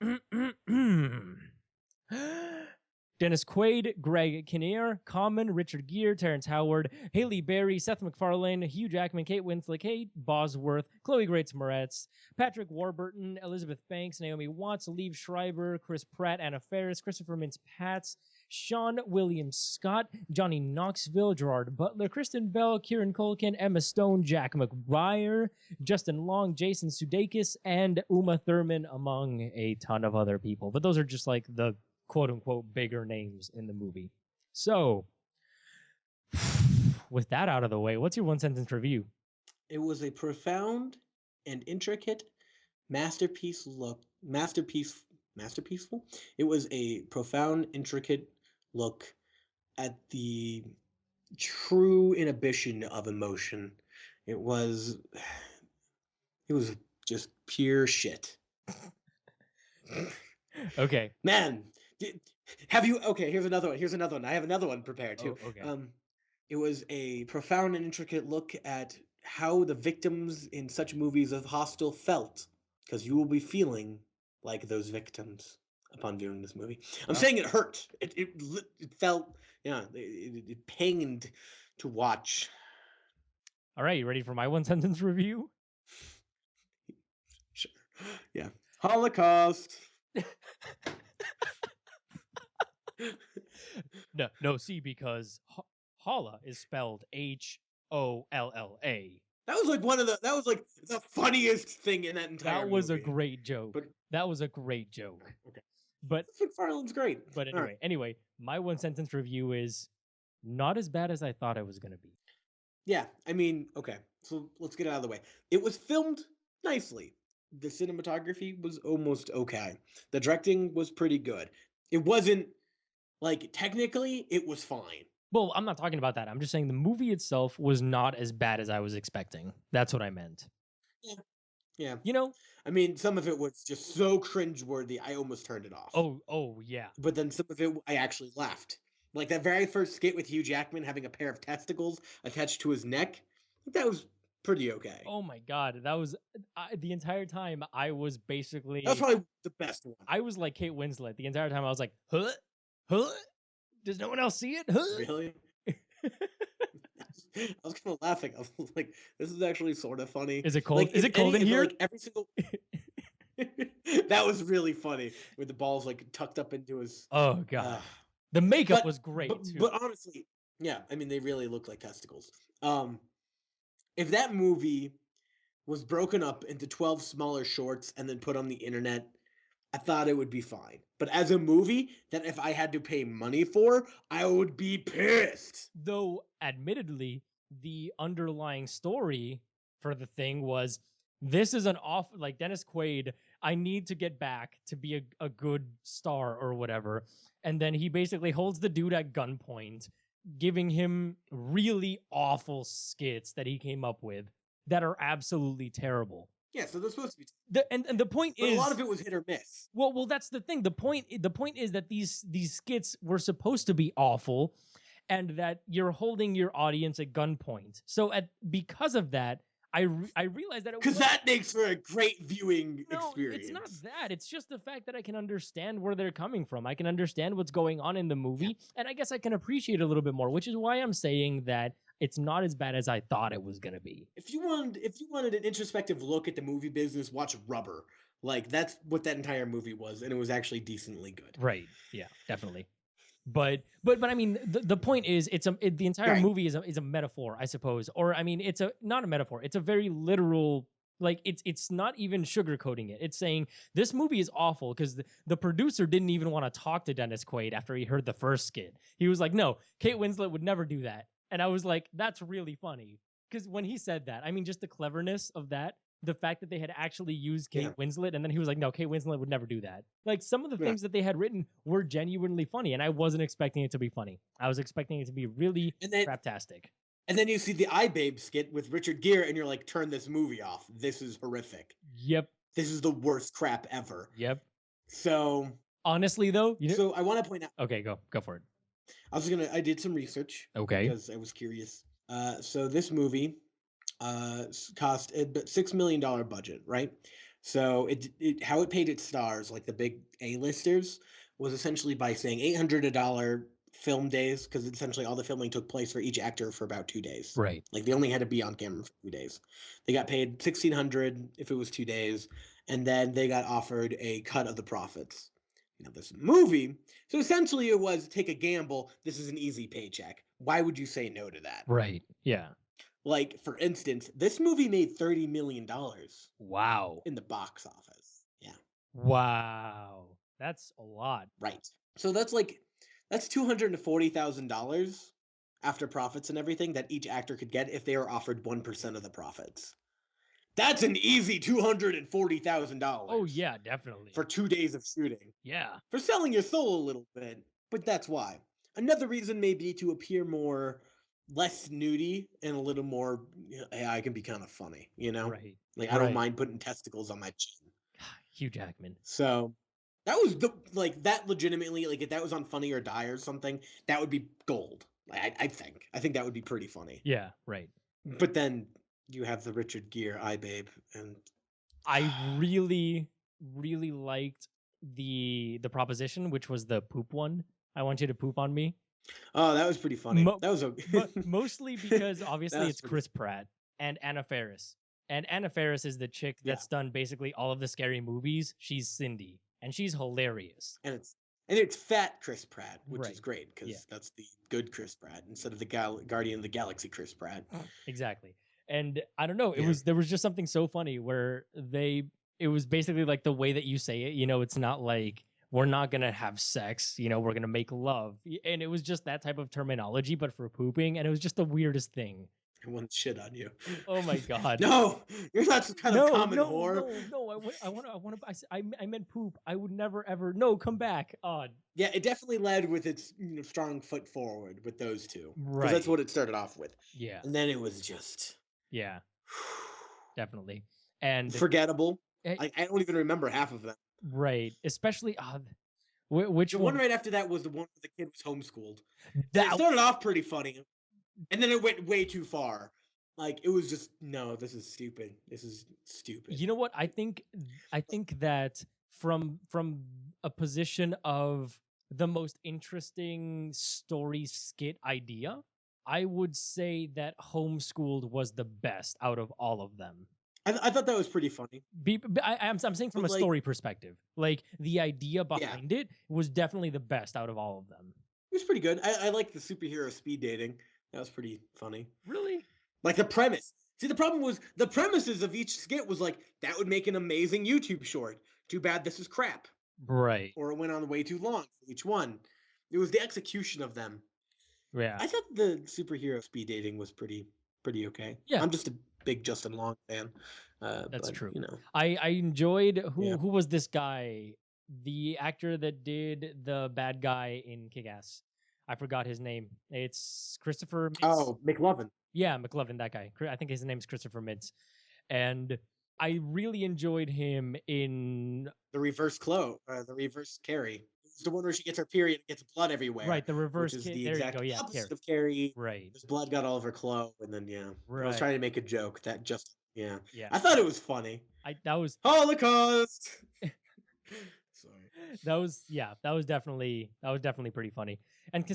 Dennis Quaid, Greg Kinnear, Common, Richard Gere, Terrence Howard, Haley Berry, Seth MacFarlane, Hugh Jackman, Kate Winslet, Kate Bosworth, Chloe Grace Moretz, Patrick Warburton, Elizabeth Banks, Naomi Watts, Liev Schreiber, Chris Pratt, Anna Faris, Christopher Mintz-Pats, Sean William Scott, Johnny Knoxville, Gerard Butler, Kristen Bell, Kieran Culkin, Emma Stone, Jack McBrayer, Justin Long, Jason Sudeikis, and Uma Thurman, among a ton of other people. But those are just like the quote-unquote bigger names in the movie. So, with that out of the way, what's your one-sentence review? It was a profound and intricate masterpieceful. It was a profound, intricate look at the true inhibition of emotion. It was just pure shit. Okay. Man, have you? Okay, here's another one. Here's another one. I have another one prepared too. Oh, okay. It was a profound and intricate look at how the victims in such movies of Hostel felt, because you will be feeling like those victims upon viewing this movie. I'm saying it hurt. It felt, yeah, it pained to watch. All right, you ready for my one sentence review? Sure. Yeah. Holocaust. No, see, because Holla is spelled Holla. That was like the funniest thing in that entire That was movie. a great joke. But that was a great joke. Okay. But McFarlane's great. But anyway, my one sentence review is not as bad as I thought it was going to be. Yeah, I mean, okay. So let's get it out of the way. It was filmed nicely. The cinematography was almost okay. The directing was pretty good. It wasn't like technically it was fine. Well, I'm not talking about that. I'm just saying the movie itself was not as bad as I was expecting. That's what I meant. Yeah. You know? I mean, some of it was just so cringeworthy, I almost turned it off. Oh, yeah. But then some of it, I actually laughed. Like that very first skit with Hugh Jackman having a pair of testicles attached to his neck. That was pretty okay. Oh my god, that was the entire time I was basically. That's probably the best one. I was like Kate Winslet the entire time. I was like, huh? Does no one else see it? Huh? Really? I was kind of laughing. I was like, "This is actually sort of funny." Is it cold? Like, is it cold in here? Like every single. That was really funny with the balls like tucked up into his. Oh god, the makeup was great too. But honestly, yeah, I mean they really look like testicles. If that movie was broken up into 12 smaller shorts and then put on the internet, I thought it would be fine. But as a movie that if I had to pay money for, I would be pissed. Though, admittedly, the underlying story for the thing was this is an like Dennis Quaid, I need to get back to be a good star or whatever. And then he basically holds the dude at gunpoint, giving him really awful skits that he came up with that are absolutely terrible. Yeah, so they're supposed to be. And the point is, a lot of it was hit or miss. Well, that's the thing. The point is that these skits were supposed to be awful, and that you're holding your audience at gunpoint. So because of that, I realized that because that makes for a great viewing experience. It's not that. It's just the fact that I can understand where they're coming from. I can understand what's going on in the movie, and I guess I can appreciate it a little bit more. Which is why I'm saying that it's not as bad as I thought it was gonna be. If you wanted an introspective look at the movie business, watch Rubber. Like that's what that entire movie was, and it was actually decently good. Right. Yeah. Definitely. But I mean, the point is, the entire movie is a metaphor, I suppose, or I mean, it's not a metaphor. It's a very literal. Like it's not even sugarcoating it. It's saying this movie is awful because the producer didn't even want to talk to Dennis Quaid after he heard the first skit. He was like, "No, Kate Winslet would never do that." And I was like, "That's really funny." Because when he said that, I mean, just the cleverness of that. The fact that they had actually used Kate Winslet, and then he was like, "No, Kate Winslet would never do that." Like some of the things that they had written were genuinely funny, and I wasn't expecting it to be funny. I was expecting it to be really craptastic. And then you see the iBabe skit with Richard Gere, and you're like, "Turn this movie off. This is horrific." Yep. This is the worst crap ever. Yep. So honestly, though, so I want to point out. Okay, go for it. I did some research. Okay. Because I was curious. So this movie cost a $6 million budget, right? So how it paid its stars, like the big A-listers, was essentially by saying $800 film days, because essentially all the filming took place for each actor for about 2 days. Right. Like they only had to be on camera for 2 days. They got paid $1,600 if it was 2 days, and then they got offered a cut of the profits. You know, this movie. So essentially it was take a gamble. This is an easy paycheck. Why would you say no to that? Right. Yeah. Like, for instance, this movie made $30 million. Wow. In the box office. Yeah. Wow. That's a lot. Right. So that's $240,000 after profits and everything that each actor could get if they were offered 1% of the profits. That's an easy $240,000. Oh, yeah, definitely. For 2 days of shooting. Yeah. For selling your soul a little bit. But that's why. Another reason may be to appear less nudie and a little more, hey, I can be kind of funny, Right. Like I don't mind putting testicles on my chin. Hugh Jackman. So that was that legitimately, like if that was on Funny or Die or something, that would be gold. I think that would be pretty funny. Yeah, right. But then you have the Richard Gere Babe, and I really, really liked the proposition, which was the poop one. I want you to poop on me. Oh, that was pretty funny. That was mostly because obviously it's Chris Pratt and Anna Faris. And Anna Faris is the chick that's done basically all of the scary movies. She's Cindy, and she's hilarious. And it's fat Chris Pratt, which is great because that's the good Chris Pratt instead of the Guardian of the Galaxy Chris Pratt. Exactly. And I don't know, there was just something so funny where it was basically like the way that you say it, it's not like we're not going to have sex, we're going to make love. And it was just that type of terminology, but for pooping. And it was just the weighest thing. I want shit on you. Oh my God. No, you're not some kind of common whore. No, I meant poop. I would never, ever, no, come back. Yeah, it definitely led with its strong foot forward with those two. Right. Because that's what it started off with. Yeah. And then it was just. Yeah. Definitely. And forgettable. I don't even remember half of them. Right. Especially, which one right after that was the one where the kid was homeschooled. That started off pretty funny. And then it went way too far. Like it was just this is stupid. This is stupid. You know what? I think that from a position of the most interesting story skit idea, I would say that Homeschooled was the best out of all of them. I thought that was pretty funny. I'm saying from a story perspective, like the idea behind it was definitely the best out of all of them. It was pretty good. I like the superhero speed dating. That was pretty funny. Really? Like the premise. See, the problem was the premises of each skit was like, that would make an amazing YouTube short. Too bad this is crap. Right. Or it went on way too long for each one. It was the execution of them. Yeah. I thought the superhero speed dating was pretty okay. Yeah. I'm just a big Justin Long fan. That's true. I enjoyed who was this guy? The actor that did the bad guy in Kick-Ass. I forgot his name. It's Christopher Mintz. Oh, McLovin. Yeah, McLovin, that guy. I think his name's Christopher Mintz. And I really enjoyed him in the reverse Carrie. It's the one where she gets her period and gets blood everywhere. Right, the reverse is the exact opposite of Carrie. Right. His blood got all over Chloe, and then right. I was trying to make a joke that just yeah. I thought it was funny. That was Holocaust. Sorry. That was definitely pretty funny. And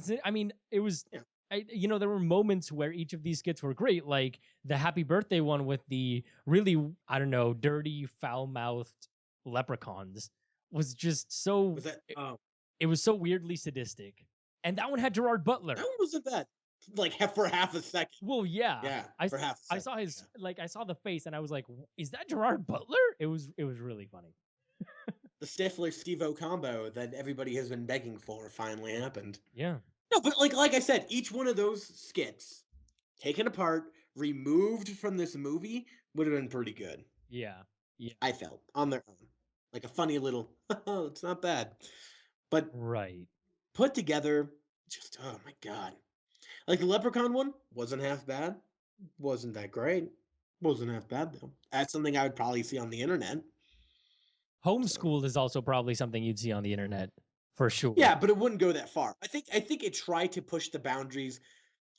it was there were moments where each of these skits were great, like the happy birthday one with the really, I don't know, dirty, foul-mouthed leprechauns was just so was that, it was so weirdly sadistic. And that one had Gerard Butler. That one wasn't bad. Like for half a second. Well, yeah. Yeah, for half a second. I saw his I saw the face and I was like, is that Gerard Butler? It was really funny. The Stifler Steve-O combo that everybody has been begging for finally happened. Yeah. No, but like I said, each one of those skits taken apart, removed from this movie would have been pretty good. Yeah. Yeah. I felt on their own. Like a funny little, it's not bad. But right. Put together, just oh my God. Like the Leprechaun one wasn't half bad. Wasn't that great. Wasn't half bad though. That's something I would probably see on the internet. Homeschooled is also probably something you'd see on the internet for sure. Yeah, but it wouldn't go that far. I think it tried to push the boundaries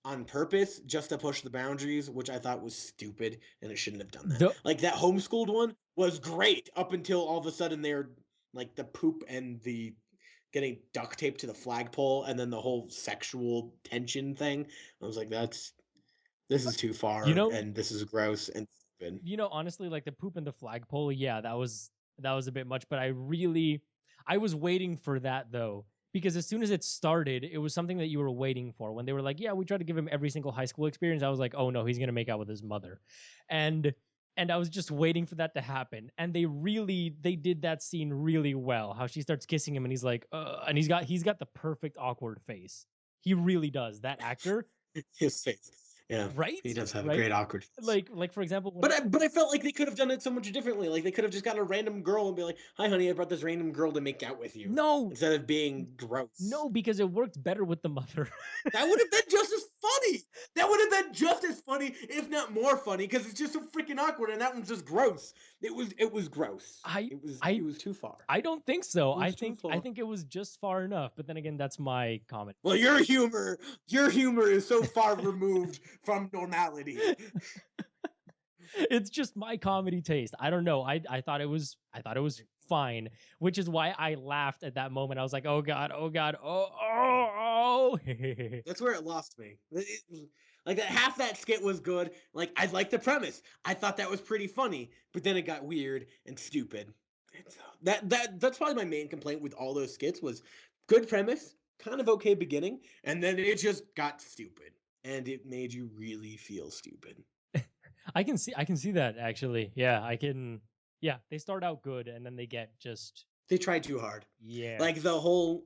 on purpose, just to push the boundaries, which I thought was stupid, and it shouldn't have done that. Like that homeschooled one was great up until all of a sudden they're like the poop and the getting duct taped to the flagpole, and then the whole sexual tension thing. I was like, this is too far, and this is gross and stupid. Honestly, like the poop and the flagpole, yeah, that was a bit much, but I was waiting for that though, because as soon as it started, it was something that you were waiting for. When they were like, yeah, we tried to give him every single high school experience, I was like, oh no, he's going to make out with his mother. And I was just waiting for that to happen. And they did that scene really well, how she starts kissing him and he's like, and he's got the perfect awkward face. He really does. That actor. His face. Yeah, Right? he does have a Right? great awkward face. Like for example, But I felt like they could have done it so much differently. Like they could have just got a random girl and be like, "Hi, honey, I brought this random girl to make out with you," no, instead of being gross. no, because it worked better with the mother. That would have been just as funny. That would have been just as funny, if not more funny, because it's just so freaking awkward, and that one's just gross. It was gross. It was too far. I don't think so. It was too far. I think it was just far enough. But then again, that's my comment. Well, your humor is so far removed from normality. It's just my comedy taste. I don't know. I thought it was fine, which is why I laughed at that moment. I was like, oh god, oh god, oh. That's where it lost me. Like half that skit was good. Like I liked the premise. I thought that was pretty funny, but then it got weird and stupid. That's probably my main complaint with all those skits was good premise, kind of okay beginning, and then it just got stupid, and it made you really feel stupid. I can see that actually. Yeah, I can. Yeah, they start out good and then they get just. They try too hard. Yeah. Like the whole,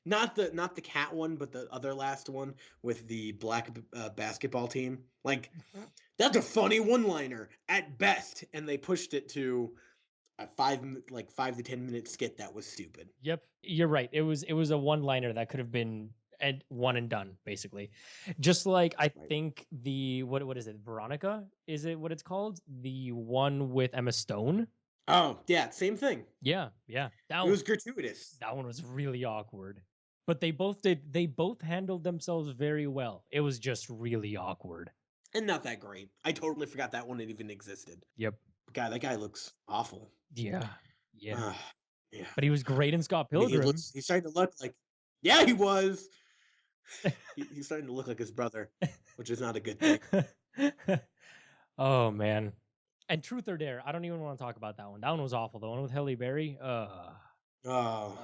not the cat one, but the other last one with the black basketball team. Like that's a funny one-liner at best, and they pushed it to a 5 to 10 minute skit that was stupid. Yep, you're right. It was a one-liner that could have been one and done, basically. Just like I think the what is it? Veronica? Is it what it's called? The one with Emma Stone? Oh, yeah, same thing. Yeah. It was gratuitous. That one was really awkward. But they both handled themselves very well. It was just really awkward. And not that great. I totally forgot that one even existed. Yep. God, that guy looks awful. Yeah. Yeah. Yeah. But he was great in Scott Pilgrim. He's starting to look like, yeah, he was. He's starting to look like his brother, which is not a good thing. Oh man. And Truth or Dare, I don't even want to talk about that one. That one was awful. The one with Halle Berry. That one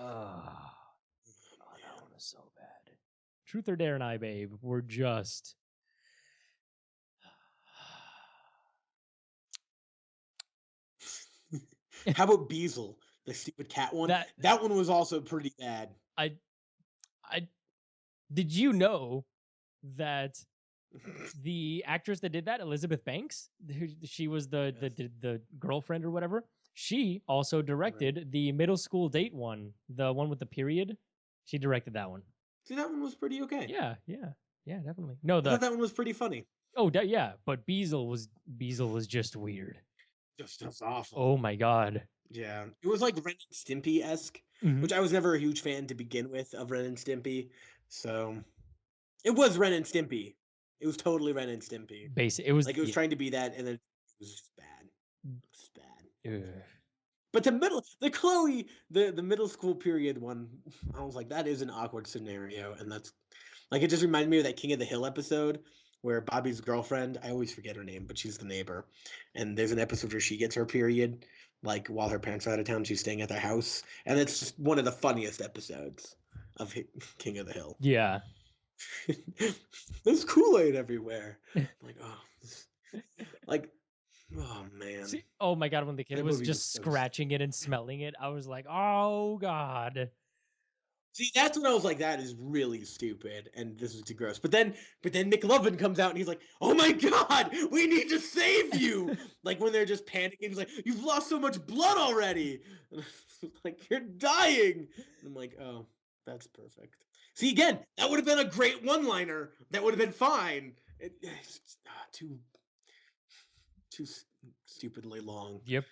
was so bad. Truth or Dare and I, Babe, were just. How about Beazle, the stupid cat one? That one was also pretty bad. Did you know that the actress that did that, Elizabeth Banks, she was the girlfriend or whatever. She also directed the middle school date one, the one with the period. She directed that one. See, that one was pretty okay. Yeah, definitely. No, I thought that one was pretty funny. Oh, yeah, but Beazle was just weird. Just awful. Oh my god. Yeah, it was like Ren and Stimpy-esque, which I was never a huge fan to begin with of Ren and Stimpy. So it was Ren and Stimpy. It was totally Ren and Stimpy. It was like it was trying to be that, and then it was just bad. Just bad. Ugh. But the middle school period one, I was like, that is an awkward scenario, and that's like it just reminded me of that King of the Hill episode where Bobby's girlfriend, I always forget her name, but she's the neighbor, and there's an episode where she gets her period, like while her parents are out of town, she's staying at their house, and it's just one of the funniest episodes of King of the Hill. Yeah. There's Kool-Aid everywhere. Like, oh man. See, oh my god, when the kid was just scratching it and smelling it, I was like, oh god. See, that's when I was like, that is really stupid, and this is too gross. But then McLovin comes out and he's like, oh my god, we need to save you. Like when they're just panicking, he's like, you've lost so much blood already. Like, you're dying. And I'm like, oh, that's perfect. See, again, that would have been a great one-liner. That would have been fine. It's too stupidly long. Yep.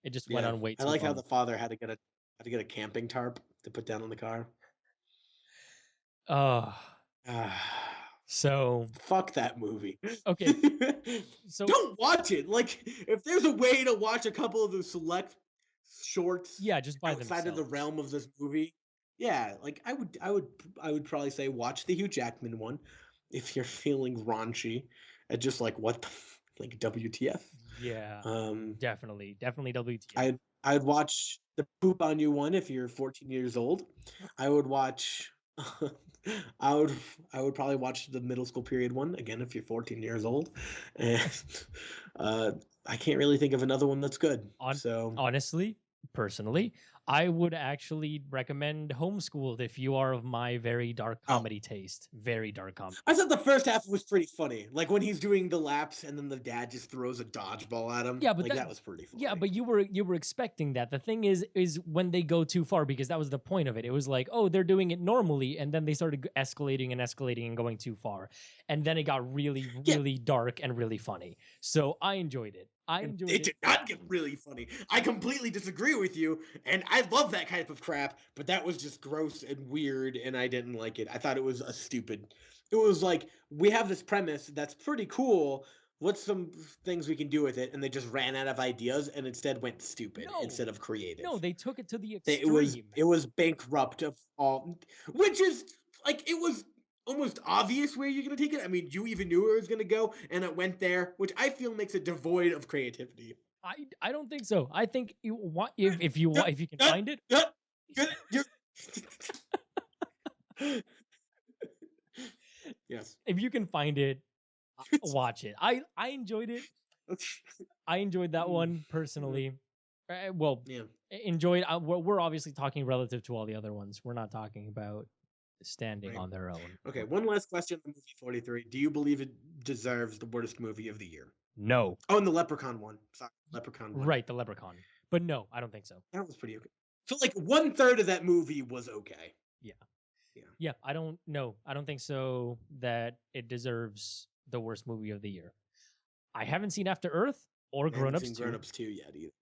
It just went on way too long. I like how the father had to get a camping tarp to put down on the car. So fuck that movie. Okay. So don't watch it. Like, if there's a way to watch a couple of the select shorts, just by outside of the realm of this movie. Yeah, like I would probably say watch the Hugh Jackman one if you're feeling raunchy and just like what the like WTF. Yeah. Definitely WTF. I'd watch the Poop on You one if you're 14 years old. I would watch I would probably watch the middle school period one again if you're 14 years old. And I can't really think of another one that's good. Honestly, personally, I would actually recommend Homeschooled if you are of my very dark comedy taste. Very dark comedy. I thought the first half was pretty funny. Like when he's doing the laps and then the dad just throws a dodgeball at him. Yeah, but like that was pretty funny. Yeah, but you were expecting that. The thing is when they go too far, because that was the point of it. It was like, oh, they're doing it normally, and then they started escalating and going too far. And then it got really, really dark and really funny. So I enjoyed it. It did not get really funny. I completely disagree with you, and I love that type of crap, but that was just gross and weird, and I didn't like it. I thought it was it was like, we have this premise that's pretty cool. What's some things we can do with it? And they just ran out of ideas and instead went stupid instead of creative. No, they took it to the extreme. It was bankrupt of all, which is like, it was almost obvious where you're going to take it. I mean, you even knew where it was going to go, and it went there, which I feel makes it devoid of creativity. I don't think so. I think you want if you can find it. Yes. If you can find it, watch it. I enjoyed it. I enjoyed that one personally. Enjoyed. We're obviously talking relative to all the other ones. We're not talking about standing on their own. Okay, one last question on movie 43. Do you believe it deserves the worst movie of the year? No. Oh, and the Leprechaun one. Sorry, Leprechaun one. Right, the Leprechaun. But no, I don't think so. That was pretty okay. So like 1/3 of that movie was okay. Yeah, I don't know. I don't think so that it deserves the worst movie of the year. I haven't seen After Earth or Grown Ups 2. Grown Ups 2 yet either.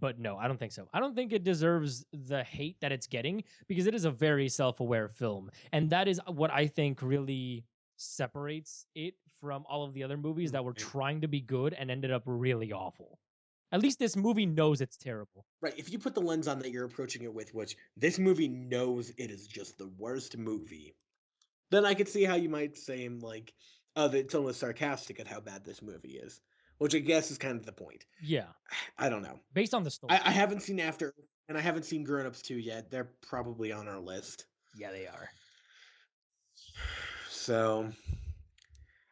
But no, I don't think so. I don't think it deserves the hate that it's getting, because it is a very self-aware film. And that is what I think really separates it from all of the other movies that were trying to be good and ended up really awful. At least this movie knows it's terrible. Right. If you put the lens on that you're approaching it with, which this movie knows it is just the worst movie, then I could see how you might say, like, that it's almost sarcastic at how bad this movie is. Which I guess is kind of the point. Yeah. I don't know. Based on the story. I haven't seen After, and I haven't seen Grown Ups 2 yet. They're probably on our list. Yeah, they are. So,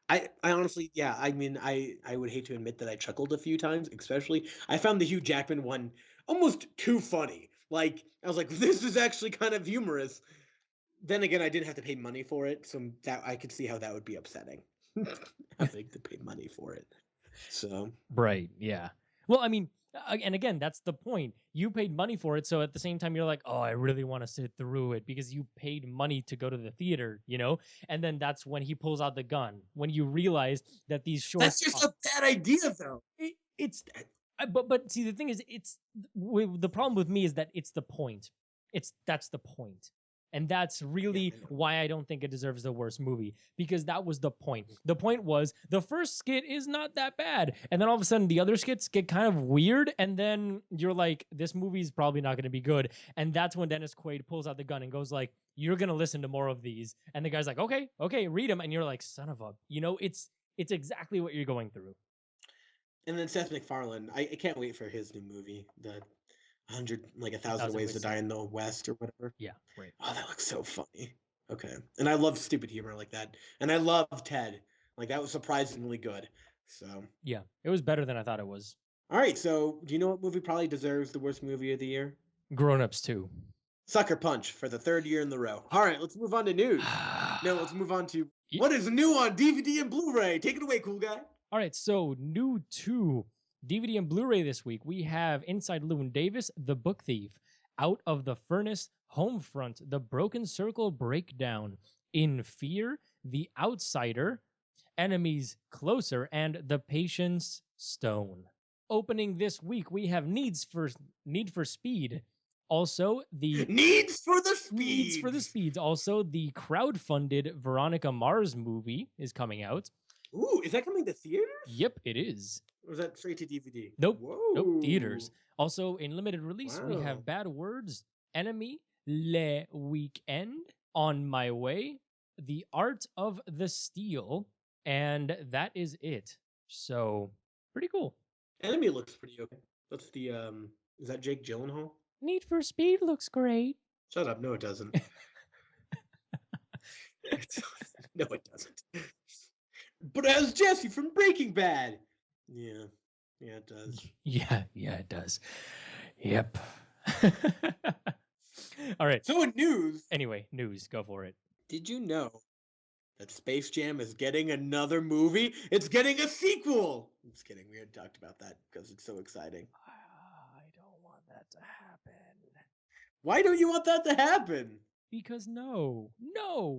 I honestly, I mean, I would hate to admit that I chuckled a few times, especially. I found the Hugh Jackman one almost too funny. Like, I was like, this is actually kind of humorous. Then again, I didn't have to pay money for it, so that I could see how that would be upsetting. Having to pay money for it. So right, yeah. Well, I mean, and again, that's the point. You paid money for it, so at the same time, you're like, oh, I really want to sit through it because you paid money to go to the theater, you know. And then that's when he pulls out the gun. When you realize that these shorts. That's just a bad idea, though. But see, the thing is, the problem with me is that it's the point. That's the point. And that's really why I don't think it deserves the worst movie, because that was the point. The point was the first skit is not that bad. And then all of a sudden the other skits get kind of weird. And then you're like, this movie's probably not going to be good. And that's when Dennis Quaid pulls out the gun and goes like, you're going to listen to more of these. And the guy's like, okay, read them. And you're like, son of a, it's exactly what you're going through. And then Seth MacFarlane, I can't wait for his new movie, the 1,000 Ways to Die in the West or whatever. Yeah, right. Oh, that looks so funny. Okay. And I love stupid humor like that. And I love Ted. Like, that was surprisingly good. So. Yeah, it was better than I thought it was. All right, so do you know what movie probably deserves the worst movie of the year? Grown Ups 2. Sucker Punch for the third year in the row. All right, let's move on to news. No, let's move on to what is new on DVD and Blu-ray. Take it away, cool guy. All right, so new to DVD and Blu-ray this week, we have Inside Llewyn Davis, The Book Thief, Out of the Furnace, Homefront, The Broken Circle Breakdown, In Fear, The Outsider, Enemies Closer, and The Patience Stone. Opening this week, we have Need for Speed. Also, the Needs for the Speeds. Also, the crowdfunded Veronica Mars movie is coming out. Ooh, is that coming to theaters? Yep, it is. Or is that straight to DVD? Nope. Whoa. Nope, theaters. Also, in limited release, we have Bad Words, Enemy, Le Weekend, On My Way, The Art of the Steal, and that is it. So, pretty cool. Enemy looks pretty okay. That's the, is that Jake Gyllenhaal? Need for Speed looks great. Shut up. No, it doesn't. No, it doesn't. But as Jesse from Breaking Bad. Yeah, it does. Yeah, it does. Yep. All right. So in news, Anyway, news. Go for it. did you know that Space Jam is getting another movie? It's getting a sequel. I'm just kidding. We had talked about that because it's so exciting. I don't want that to happen. Why don't you want that to happen? Because no.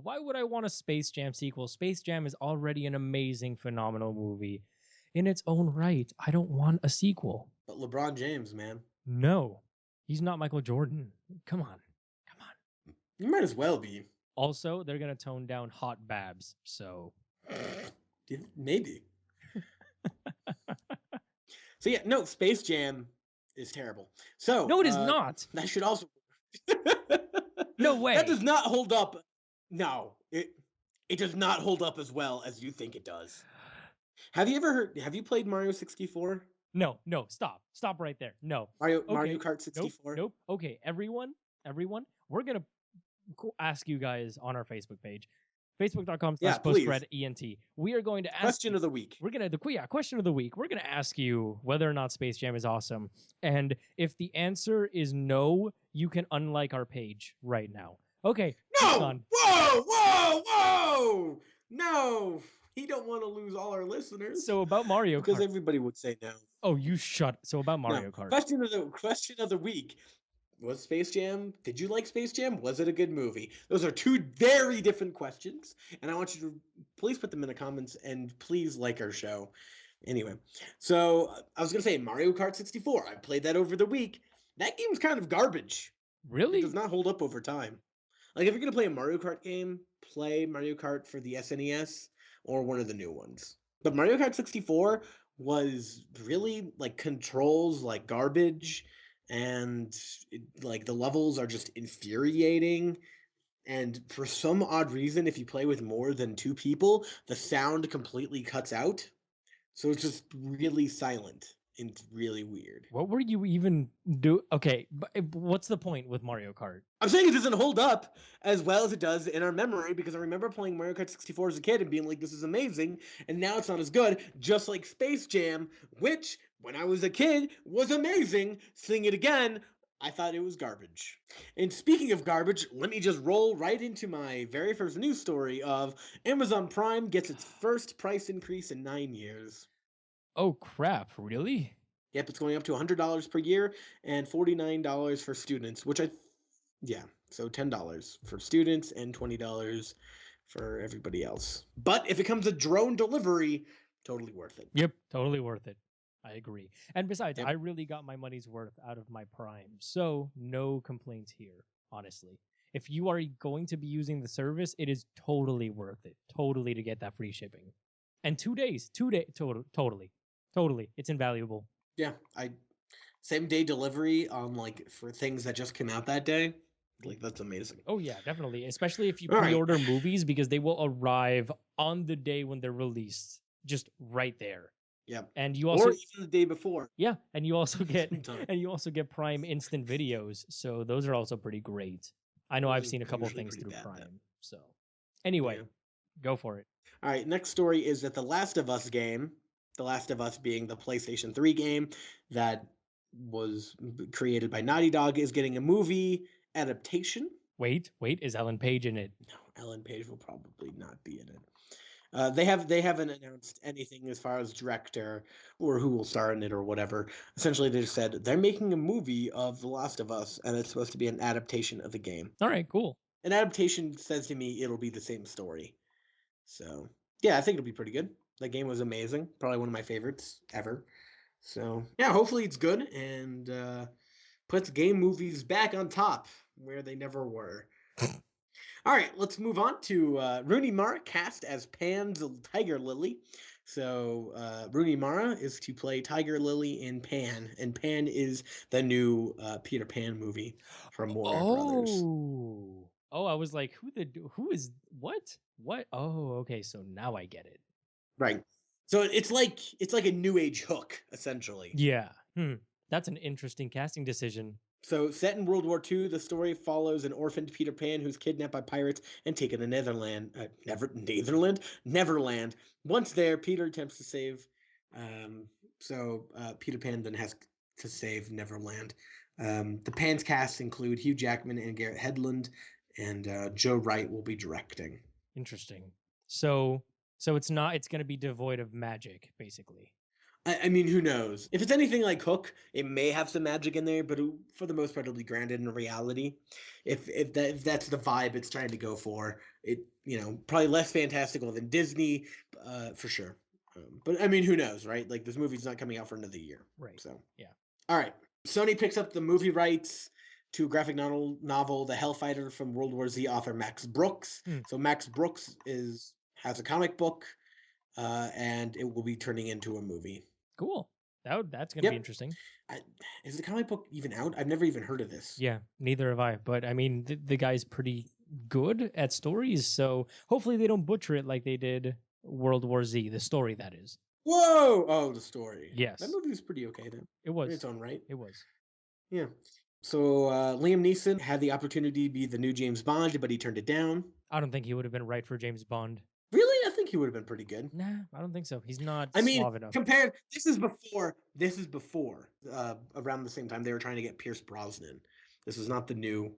Why would I want a Space Jam sequel? Space Jam is already an amazing, phenomenal movie in its own right. I don't want a sequel. But LeBron James, man. No, he's not Michael Jordan. Come on. You might as well be. Also, they're going to tone down Hot Babs, so. Maybe. So yeah, no, Space Jam is terrible. So no, it is not. That should also. No way. That does not hold up. No, it does not hold up as well as you think it does. Have you ever heard? Have you played Mario 64? No, stop right there. No. Mario Kart 64. Nope. Okay, everyone, we're gonna ask you guys on our Facebook page, facebook.com/PostGradENT. We are going to ask question of the week. We're gonna question of the week. We're gonna ask you whether or not Space Jam is awesome, and if the answer is no, you can unlike our page right now. Okay. No. Whoa! No. He don't want to lose all our listeners. So about Mario Kart. Because everybody would say no. Oh, you shut. So about Mario Kart. Question of the week. Was Space Jam? Did you like Space Jam? Was it a good movie? Those are two very different questions, and I want you to please put them in the comments and please like our show. Anyway, so I was gonna say Mario Kart 64. I played that over the week. That game's kind of garbage. Really? It does not hold up over time. Like if you're gonna play a Mario Kart game, play Mario Kart for the SNES or one of the new ones. But Mario Kart 64 was really like controls like garbage. And like the levels are just infuriating, and for some odd reason, if you play with more than 2 people, the sound completely cuts out, so it's just really silent and it's really weird. What were you even do? Okay, but what's the point with Mario Kart? I'm saying it doesn't hold up as well as it does in our memory, because I remember playing Mario Kart 64 as a kid and being like, this is amazing, and now it's not as good, just like Space Jam, which, when I was a kid, was amazing. Seeing it again, I thought it was garbage. And speaking of garbage, let me just roll right into my very first news story of Amazon Prime gets its first price increase in 9 years. Oh, crap. Really? Yep, it's going up to $100 per year and $49 for students, so $10 for students and $20 for everybody else. But if it comes to drone delivery, totally worth it. Yep, totally worth it. I agree. And besides, I really got my money's worth out of my Prime, so no complaints here, honestly. If you are going to be using the service, it is totally worth it. Totally to get that free shipping. And 2 days, totally. It's invaluable. Yeah, same day delivery on like for things that just came out that day. Like that's amazing. Oh yeah, definitely. Especially if you pre-order movies, because they will arrive on the day when they're released, just right there. Yep. And you also, or even the day before. Yeah, and you also get Prime instant videos, so those are also pretty great. I know I've seen a couple things through Prime. Then. So anyway, go for it. All right, next story is that the Last of Us game, The Last of Us being the PlayStation 3 game that was created by Naughty Dog, is getting a movie adaptation. Wait, is Ellen Page in it? No, Ellen Page will probably not be in it. They haven't announced anything as far as director or who will star in it or whatever. Essentially, they just said they're making a movie of The Last of Us, and it's supposed to be an adaptation of the game. All right, cool. An adaptation says to me it'll be the same story. So, yeah, I think it'll be pretty good. That game was amazing. Probably one of my favorites ever. So, yeah, hopefully it's good and puts game movies back on top where they never were. All right, let's move on to Rooney Mara cast as Pan's Tiger Lily. So Rooney Mara is to play Tiger Lily in Pan, and Pan is the new Peter Pan movie from Warner Brothers. Oh, I was like, who is what? What? Oh, okay, so now I get it. Right. So it's like a new age Hook, essentially. Yeah. That's an interesting casting decision. So, set in World War II, the story follows an orphaned Peter Pan who's kidnapped by pirates and taken to Neverland. Once there, Peter attempts to save. Peter Pan then has to save Neverland. The Pan's cast include Hugh Jackman and Garrett Hedlund, and Joe Wright will be directing. Interesting. So it's not. It's going to be devoid of magic, basically. I mean, who knows? If it's anything like Hook, it may have some magic in there, but for the most part, it'll be grounded in reality. If that's the vibe it's trying to go for, it probably less fantastical than Disney, for sure. But I mean, who knows, right? Like, this movie's not coming out for another year, right? So yeah. All right, Sony picks up the movie rights to a graphic novel, The Hellfighter, from World War Z author Max Brooks. So Max Brooks has a comic book, and it will be turning into a movie. Cool. That's going to be interesting. Is the comic book even out? I've never even heard of this. Yeah, neither have I. But I mean, the guy's pretty good at stories, so hopefully they don't butcher it like they did World War Z, the story, that is. Whoa! Oh, the story. Yes. That movie was pretty okay then. It was. In its own right. It was. Yeah. So Liam Neeson had the opportunity to be the new James Bond, but he turned it down. I don't think he would have been right for James Bond. Really? I think he would have been pretty good. Nah, I don't think so. He's not suave enough. Compared, this is before, around the same time they were trying to get Pierce Brosnan. This is not the new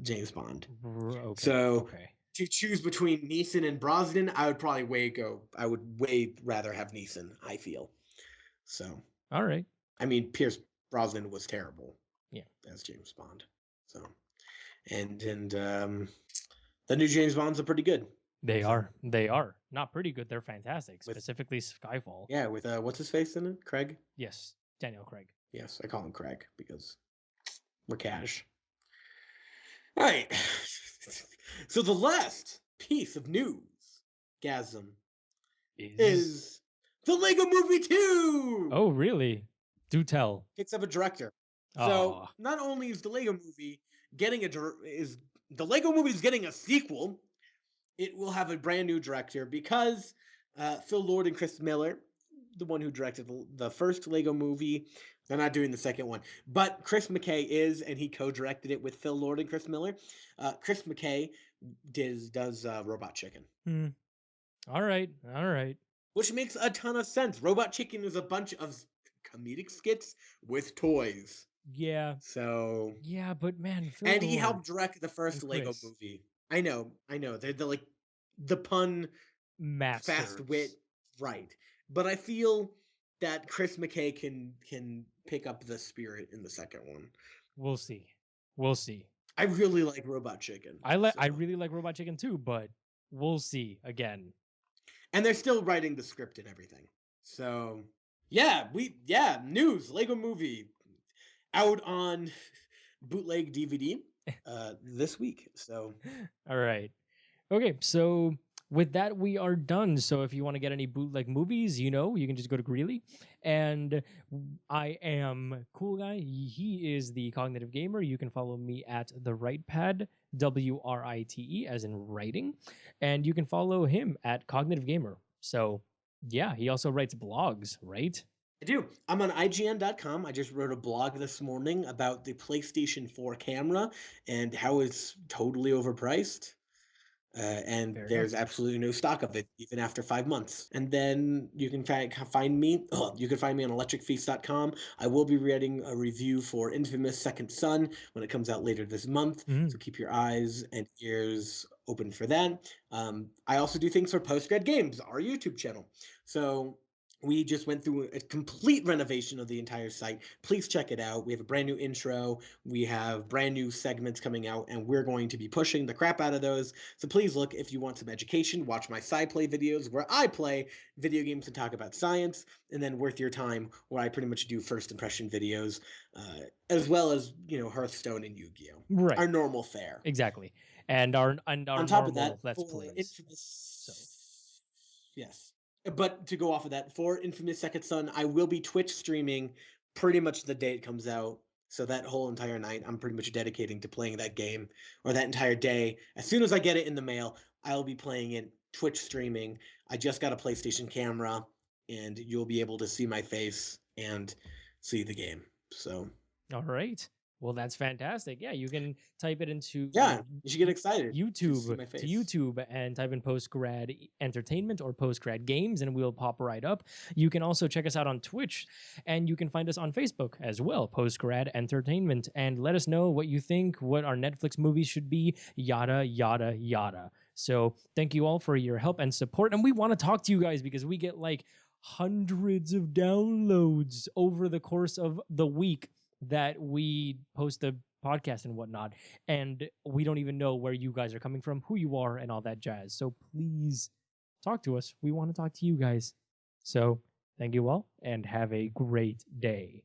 James Bond. Okay. So to choose between Neeson and Brosnan, I would way rather have Neeson, I feel. So. All right. I mean, Pierce Brosnan was terrible. Yeah. As James Bond. So. And the new James Bonds are pretty good. They are not pretty good. They're fantastic. Specifically Skyfall. Yeah, with what's his face in it? Craig? Yes, Daniel Craig. Yes, I call him Craig because we're cash. All right. So the last piece of news, Gasm, is the Lego Movie 2. Oh, really? Do tell. Picks up a director. So not only is the Lego Movie getting a sequel, it will have a brand new director because Phil Lord and Chris Miller, the one who directed the first Lego Movie, they're not doing the second one. But Chris McKay is, and he co-directed it with Phil Lord and Chris Miller. Chris McKay does Robot Chicken. All right. Which makes a ton of sense. Robot Chicken is a bunch of comedic skits with toys. Yeah. So. Yeah, but man. Phil and Lord he helped direct the first Lego Movie. I know. They're the pun masters. Fast wit, right? But I feel that Chris McKay can pick up the spirit in the second one. We'll see. I really like Robot Chicken. I really like Robot Chicken too, but we'll see again. And they're still writing the script and everything. So news, Lego Movie out on bootleg DVD this week. So all right. Okay, so with that, we are done. So if you want to get any bootleg movies, you can just go to Greeley. And I am Cool Guy. He is the Cognitive Gamer. You can follow me at the WritePad, WRITE, as in writing. And you can follow him at Cognitive Gamer. So yeah, he also writes blogs, right? I do. I'm on IGN.com. I just wrote a blog this morning about the PlayStation 4 camera and how it's totally overpriced. And there's absolutely no stock of it, even after 5 months. And then you can find me. You can find me on electricfeast.com. I will be writing a review for Infamous Second Son when it comes out later this month. So keep your eyes and ears open for that. I also do things for PostGrad Games, our YouTube channel. So we just went through a complete renovation of the entire site. Please check it out. We have a brand new intro. We have brand new segments coming out, and we're going to be pushing the crap out of those. So please look if you want some education. Watch my SciPlay videos where I play video games and talk about science, and then Worth Your Time where I pretty much do first impression videos, as well as Hearthstone and Yu-Gi-Oh. Right. Our normal fare. Exactly. And our on top of that, Let's Plays. Yes. But to go off of that, for Infamous Second Son, I will be Twitch streaming pretty much the day it comes out. So that whole entire night, I'm pretty much dedicating to playing that game, or that entire day. As soon as I get it in the mail, I'll be playing it, Twitch streaming. I just got a PlayStation camera, and you'll be able to see my face and see the game. So. All right. Well, that's fantastic. Yeah, you can type it into Yeah, you should get excited. to see YouTube my face. to YouTube and type in PostGrad Entertainment or PostGrad Games, and we'll pop right up. You can also check us out on Twitch, and you can find us on Facebook as well, PostGrad Entertainment, and let us know what you think, what our Netflix movies should be, yada yada yada. So thank you all for your help and support, and we want to talk to you guys because we get like hundreds of downloads over the course of the week that we post the podcast and whatnot, and we don't even know where you guys are coming from, who you are, and all that jazz. So please talk to us. We want to talk to you guys. So thank you all, and have a great day.